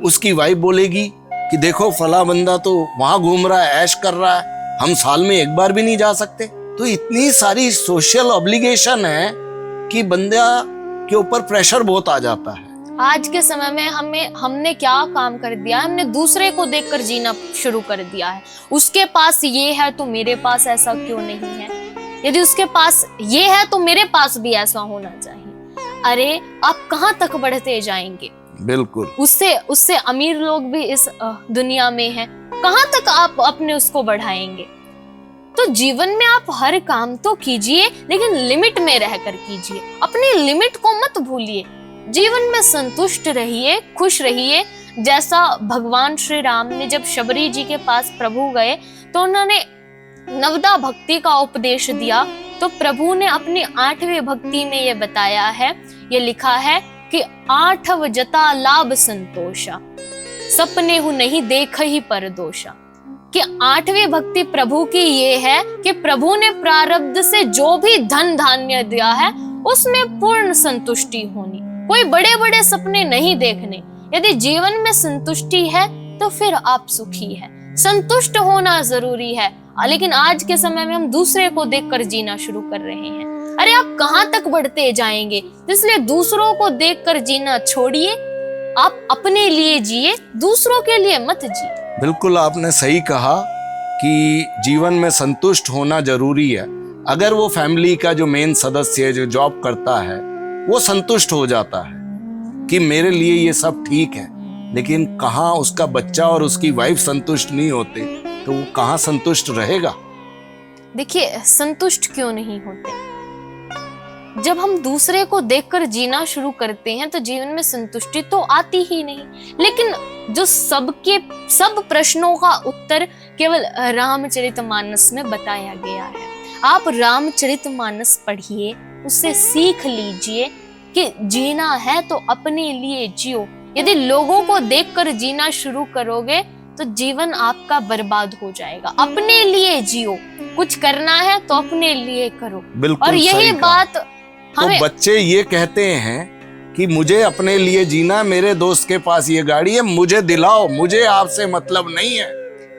उसकी वाइफ बोलेगी कि देखो फला बंदा तो वहां घूम रहा है, ऐश कर रहा है, हम साल में एक बार भी नहीं जा सकते। तो इतनी सारी सोशल ऑब्लिगेशन है कि बंदा के ऊपर प्रेशर बहुत आ जाता है। आज के समय में हमने क्या काम कर दिया है, हमने दूसरे को देखकर जीना शुरू कर दिया है। उसके पास ये है तो मेरे पास ऐसा क्यों नहीं है, यदि उसके पास ये है तो मेरे पास भी ऐसा होना चाहिए। अरे आप कहाँ तक बढ़ते जाएंगे। बिल्कुल। उससे अमीर लोग भी इस दुनिया में हैं, कहाँ तक आप अपने उसको बढ़ाएंगे। तो जीवन में आप हर काम तो कीजिए, लेकिन लिमिट में रहकर कीजिए, अपनी लिमिट को मत भूलिए। जीवन में संतुष्ट रहिए, खुश रहिए। जैसा भगवान श्री राम ने जब शबरी जी के पास प्रभु गए तो उन्होंने नवदा भक्ति का उपदेश दिया, तो प्रभु ने अपनी 8वीं भक्ति में ये बताया है, ये लिखा है कि 8 जता लाभ संतोषा, सपने हु नहीं देख ही पर दोषा। कि 8वीं भक्ति प्रभु की ये है कि प्रभु ने प्रारब्ध से जो भी धन धान्य दिया है उसमें पूर्ण संतुष्टि होनी, कोई बड़े बड़े सपने नहीं देखने। यदि जीवन में संतुष्टि है तो फिर आप सुखी है। संतुष्ट होना जरूरी है, लेकिन आज के समय में हम दूसरे को देखकर जीना शुरू कर रहे हैं। अरे आप कहाँ तक बढ़ते जाएंगे, इसलिए दूसरों को देखकर जीना छोड़िए, आप अपने लिए जिए, दूसरों के लिए मत जिए। बिल्कुल आपने सही कहा कि जीवन में संतुष्ट होना जरूरी है। अगर वो फैमिली का जो मेन सदस्य है, जो जॉब करता है, वो संतुष्ट हो जाता है कि मेरे लिए ये सब ठीक है, लेकिन कहाँ उसका बच्चा और उसकी वाइफ संतुष्ट नहीं होते, तो वो कहाँ संतुष्ट रहेगा। देखिए, संतुष्ट क्यों नहीं होते, जब हम दूसरे को देखकर जीना शुरू करते हैं तो जीवन में संतुष्टि तो आती ही नहीं। लेकिन जो सब प्रश्नों का उत्तर केवल रामचरितमानस में बताया गया है। आप रामचरितमानस पढ़िए, उससे सीख लीजिए कि जीना है तो अपने लिए जियो। यदि लोगों को देखकर जीना शुरू करोगे तो जीवन आपका बर्बाद हो जाएगा। अपने लिए जियो, कुछ करना है तो अपने लिए करो। बिल्कुल। और यही बात तो बच्चे ये कहते हैं कि मुझे अपने लिए जीना, मेरे दोस्त के पास ये गाड़ी है, मुझे दिलाओ, मुझे आपसे मतलब नहीं है।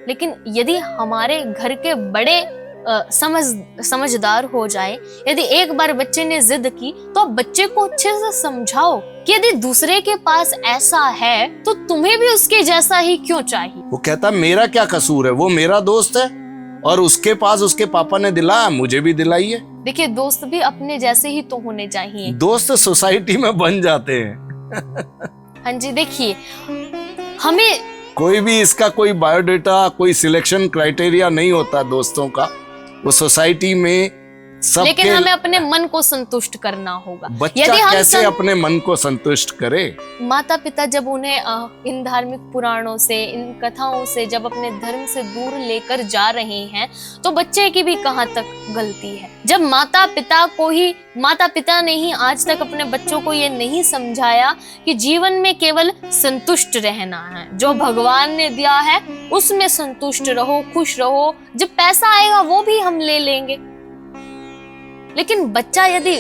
लेकिन यदि हमारे घर के बड़े समझदार हो जाए, यदि एक बार बच्चे ने जिद की तो आप बच्चे को अच्छे से समझाओ कि यदि दूसरे के पास ऐसा है तो तुम्हें भी उसके जैसा ही क्यों चाहिए। वो कहता मेरा क्या कसूर है, वो मेरा दोस्त है और उसके पास उसके पापा ने दिलाया, मुझे भी दिलाइए। देखिए, दोस्त भी अपने जैसे ही तो होने चाहिए। दोस्त सोसाइटी में बन जाते हैं। हाँ जी, देखिए, हमें कोई भी इसका कोई बायोडेटा, कोई सिलेक्शन क्राइटेरिया नहीं होता दोस्तों का। वो सोसाइटी में लेकिन हमें अपने मन को संतुष्ट करना होगा। बच्चा कैसे अपने मन को संतुष्ट करे? माता पिता जब उन्हें इन धार्मिक पुराणों से, इन कथाओं से जब अपने धर्म से दूर लेकर जा रहे हैं, तो बच्चे की भी कहाँ तक गलती है? जब माता पिता ने ही आज तक अपने बच्चों को ये नहीं समझाया कि जीवन में केवल संतुष्ट रहना है, जो भगवान ने दिया है उसमें संतुष्ट रहो, खुश रहो, जब पैसा आएगा वो भी हम ले लेंगे। लेकिन बच्चा यदि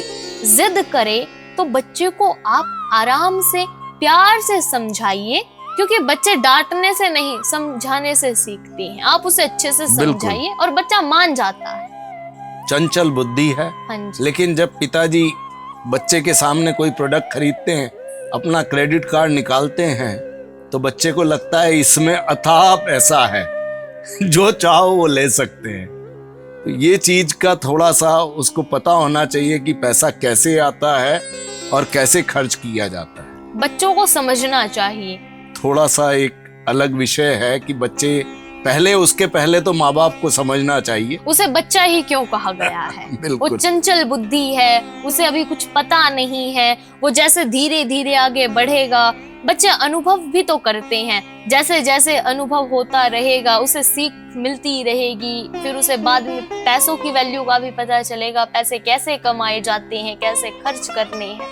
जिद करे तो बच्चे को आप आराम से, प्यार से समझाइए, क्योंकि बच्चे डांटने से नहीं, समझाने से सीखते हैं। आप उसे अच्छे से समझाइए और बच्चा मान जाता है। चंचल बुद्धि है। हाँ जी। लेकिन जब पिताजी बच्चे के सामने कोई प्रोडक्ट खरीदते हैं, अपना क्रेडिट कार्ड निकालते हैं, तो बच्चे को लगता है इसमें अथाह पैसा है, जो चाहो वो ले सकते हैं। तो ये चीज का थोड़ा सा उसको पता होना चाहिए कि पैसा कैसे आता है और कैसे खर्च किया जाता है। बच्चों को समझना चाहिए। थोड़ा सा एक अलग विषय है कि बच्चे उसके पहले तो माँ बाप को समझना चाहिए। उसे बच्चा ही क्यों कहा गया है? वो चंचल बुद्धि है, उसे अभी कुछ पता नहीं है। वो जैसे धीरे धीरे आगे बढ़ेगा, बच्चे अनुभव भी तो करते हैं, जैसे जैसे अनुभव होता रहेगा उसे सीख मिलती रहेगी, फिर उसे बाद में पैसों की वैल्यू का भी पता चलेगा, पैसे कैसे कमाए जाते हैं, कैसे खर्च करने हैं।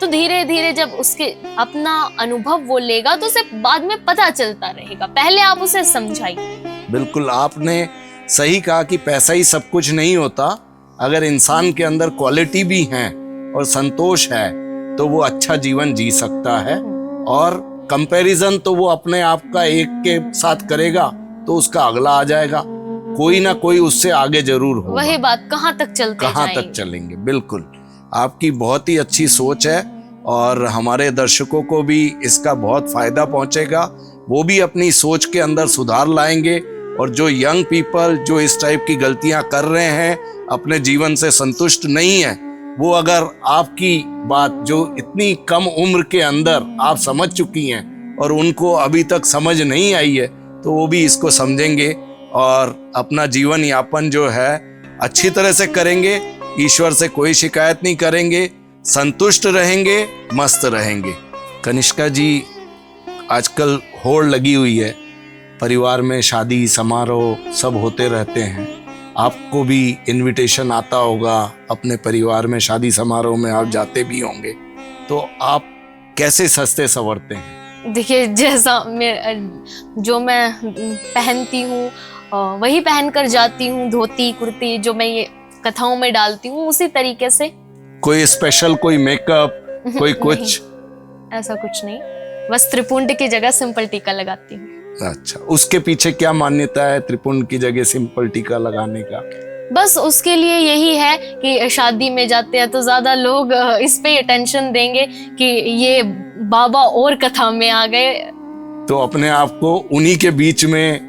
तो धीरे धीरे जब उसके अपना अनुभव वो लेगा तो उसे बाद में पता चलता रहेगा। पहले आप उसे समझाइए। बिल्कुल, आपने सही कहा कि पैसा ही सब कुछ नहीं होता। अगर इंसान के अंदर क्वालिटी भी है और संतोष है तो वो अच्छा जीवन जी सकता है। और कंपैरिजन तो वो अपने आप का एक के साथ करेगा तो उसका अगला आ जाएगा, कोई ना कोई उससे आगे जरूर होगा। वही बात, कहाँ तक चलेंगे। बिल्कुल, आपकी बहुत ही अच्छी सोच है और हमारे दर्शकों को भी इसका बहुत फायदा पहुंचेगा। वो भी अपनी सोच के अंदर सुधार लाएंगे और जो यंग पीपल जो इस टाइप की गलतियां कर रहे हैं, अपने जीवन से संतुष्ट नहीं है, वो अगर आपकी बात जो इतनी कम उम्र के अंदर आप समझ चुकी हैं और उनको अभी तक समझ नहीं आई है, तो वो भी इसको समझेंगे और अपना जीवन यापन जो है अच्छी तरह से करेंगे। ईश्वर से कोई शिकायत नहीं करेंगे, संतुष्ट रहेंगे, मस्त रहेंगे। कनिष्का जी, आजकल होड़ लगी हुई है, परिवार में शादी समारोह सब होते रहते हैं। आपको भी इनविटेशन आता होगा, अपने परिवार में शादी समारोह में आप जाते भी होंगे, तो आप कैसे सजते संवरते हैं? देखिए, जैसा जो मैं पहनती हूँ वही पहनकर जाती हूँ, धोती कुर्ती जो मैं ये कथाओं में डालती हूँ उसी तरीके से। कोई स्पेशल, कोई मेकअप, कोई कुछ? ऐसा कुछ नहीं, बस त्रिपुंड की जगह सिंपल टीका लगाती हूँ। अच्छा, उसके पीछे क्या मान्यता है त्रिपुंड की जगह सिंपल टीका लगाने का? बस उसके लिए यही है कि शादी में जाते हैं तो ज्यादा लोग इस पे अटेंशन देंगे कि ये बाबा और कथा में आ गए, तो अपने आप को उन्हीं के बीच में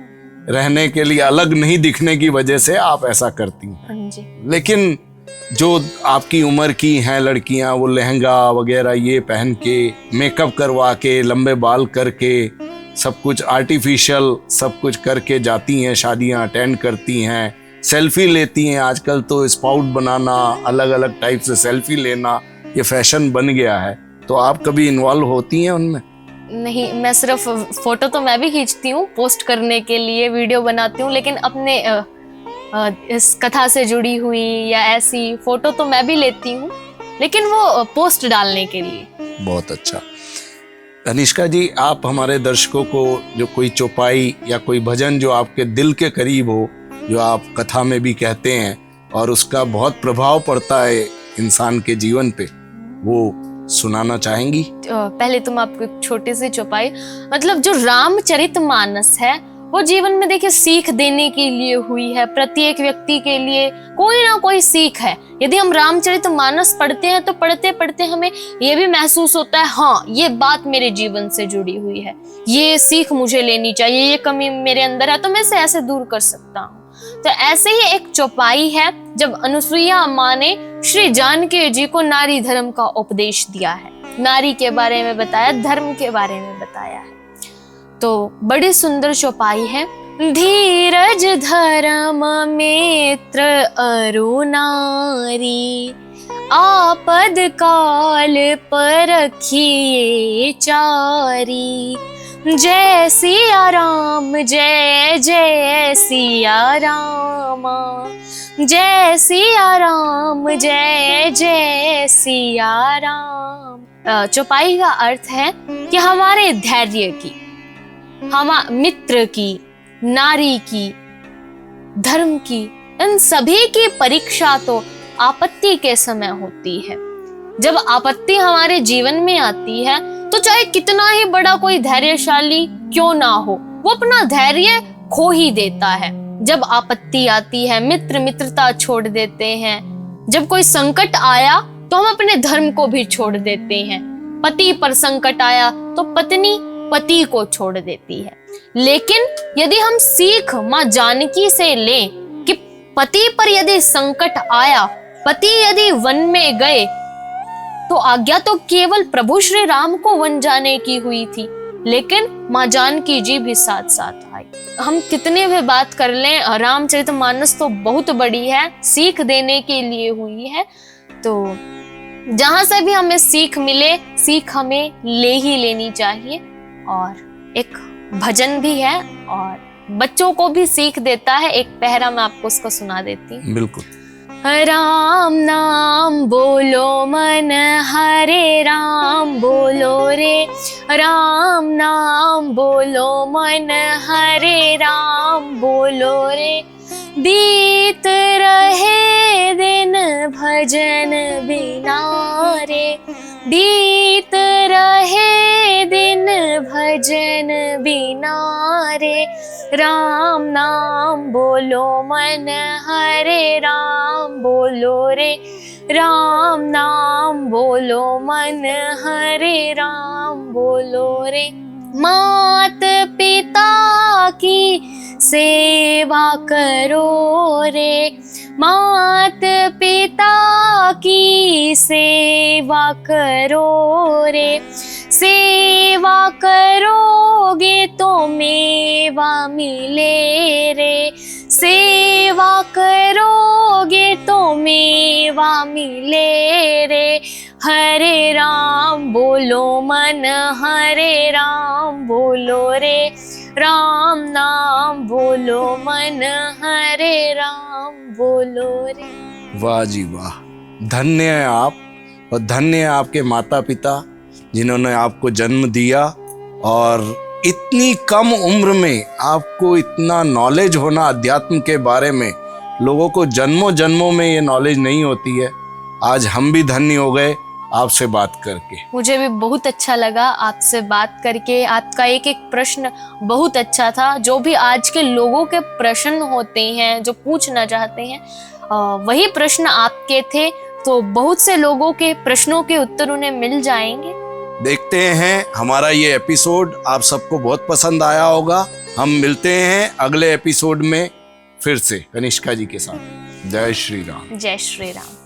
रहने के लिए, अलग नहीं दिखने की वजह से आप ऐसा करती हैं। हाँ जी। लेकिन जो आपकी उम्र की हैं लड़कियां, वो लहंगा वगैरह ये पहन के, मेकअप करवा के, लंबे बाल करके, सब कुछ आर्टिफिशियल सब कुछ करके जाती हैं, शादियां अटेंड करती हैं, सेल्फी लेती हैं। आजकल तो स्पाउट बनाना, अलग अलग टाइप से सेल्फी लेना, ये फैशन बन गया है। तो आप कभी इन्वॉल्व होती हैं उनमें? नहीं, मैं सिर्फ फोटो तो मैं भी खींचती हूँ, पोस्ट करने के लिए वीडियो बनाती हूँ, लेकिन अपने इस कथा से जुड़ी हुई या ऐसी फोटो तो मैं भी लेती हूँ, लेकिन वो पोस्ट डालने के लिए। बहुत अच्छा। कनिष्का जी, आप हमारे दर्शकों को जो कोई चौपाई या कोई भजन जो आपके दिल के करीब हो, जो आप कथा में भी कहते हैं और उसका बहुत प्रभाव पड़ता है इंसान के जीवन पे, वो सुनाना चाहेंगी? पहले तो मैं आपको एक छोटी सी चौपाई, मतलब जो रामचरितमानस है वो जीवन में देखिए सीख देने के लिए हुई है। प्रत्येक व्यक्ति के लिए कोई ना कोई सीख है। यदि हम रामचरितमानस पढ़ते हैं तो पढ़ते पढ़ते हमें ये भी महसूस होता है, हाँ ये बात मेरे जीवन से जुड़ी हुई है, ये सीख मुझे लेनी चाहिए, ये कमी मेरे अंदर है तो मैं इसे ऐसे दूर कर सकता हूँ। तो ऐसे ही एक चौपाई है जब अनुसुईया माँ ने श्री जानकी जी को नारी धर्म का उपदेश दिया है, नारी के बारे में बताया, धर्म के बारे में बताया है। तो बड़ी सुंदर चौपाई है। धीरज धर्म मित्र अरु नारी, आपद काल परखिए चारी। जय सिया राम जय जय सिया रामा, जय सिया राम जय जय सिया राम। चौपाई का अर्थ है कि हमारे धैर्य की, मित्र की, नारी की, धर्म की, इन सभी की परीक्षा तो आपत्ति के समय होती है। जब आपत्ति हमारे जीवन में आती है तो चाहे कितना ही बड़ा कोई धैर्यशाली क्यों ना हो, वो अपना धैर्य खो ही देता है। जब आपत्ति आती है, मित्र मित्रता छोड़ देते हैं। जब कोई संकट आया तो हम अपने धर्म को भी छोड़ देते हैं। पति पर संकट आया तो पत्नी पति को छोड़ देती है। लेकिन यदि हम सीख माँ जानकी से लें कि पति पर यदि संकट आया, पति यदि वन में गए, तो आज्ञा तो केवल प्रभु श्री राम को वन जाने की हुई थी, लेकिन माँ जानकी जी भी साथ साथ आई। हम कितने भी बात कर लें, रामचरितमानस तो बहुत बड़ी है, सीख देने के लिए हुई है। तो जहां से भी हमें सीख मिले, सीख हमें ले ही लेनी चाहिए। और एक भजन भी है और बच्चों को भी सीख देता है। एक पहरा मैं आपको उसको सुना देती हूँ। बिल्कुल। राम नाम बोलो मन, हरे राम बोलो रे। राम नाम बोलो मन, हरे राम बोलो रे। बीत रहे दिन भजन बिना रे, बीत रहे दिन भजन बिना रे। राम नाम बोलो मन, हरे राम बोलो रे। राम नाम बोलो मन, हरे राम बोलो रे। मात पिता की सेवा करो रे, मात पिता की सेवा करो रे। सेवा करोगे तो मेवा मिले रे, सेवा करोगे तो मेवा मिले रे। हरे राम बोलो मन, हरे राम बोलो रे। राम नाम बोलो मन, हरे राम बोलो रे। वाह जी वाह, धन्य है आप और धन्य है आपके माता पिता जिन्होंने आपको जन्म दिया। और इतनी कम उम्र में आपको इतना नॉलेज होना अध्यात्म के बारे में, लोगों को जन्मों जन्मों में ये नॉलेज नहीं होती है। आज हम भी धन्य हो गए आपसे बात करके। मुझे भी बहुत अच्छा लगा आपसे बात करके। आपका एक एक प्रश्न बहुत अच्छा था। जो भी आज के लोगों के प्रश्न होते हैं, जो पूछना चाहते हैं, वही प्रश्न आपके थे। तो बहुत से लोगों के प्रश्नों के उत्तर उन्हें मिल जाएंगे। देखते हैं, हमारा ये एपिसोड आप सबको बहुत पसंद आया होगा। हम मिलते हैं अगले एपिसोड में फिर से कनिष्का जी के साथ। जय श्री राम। जय श्री राम।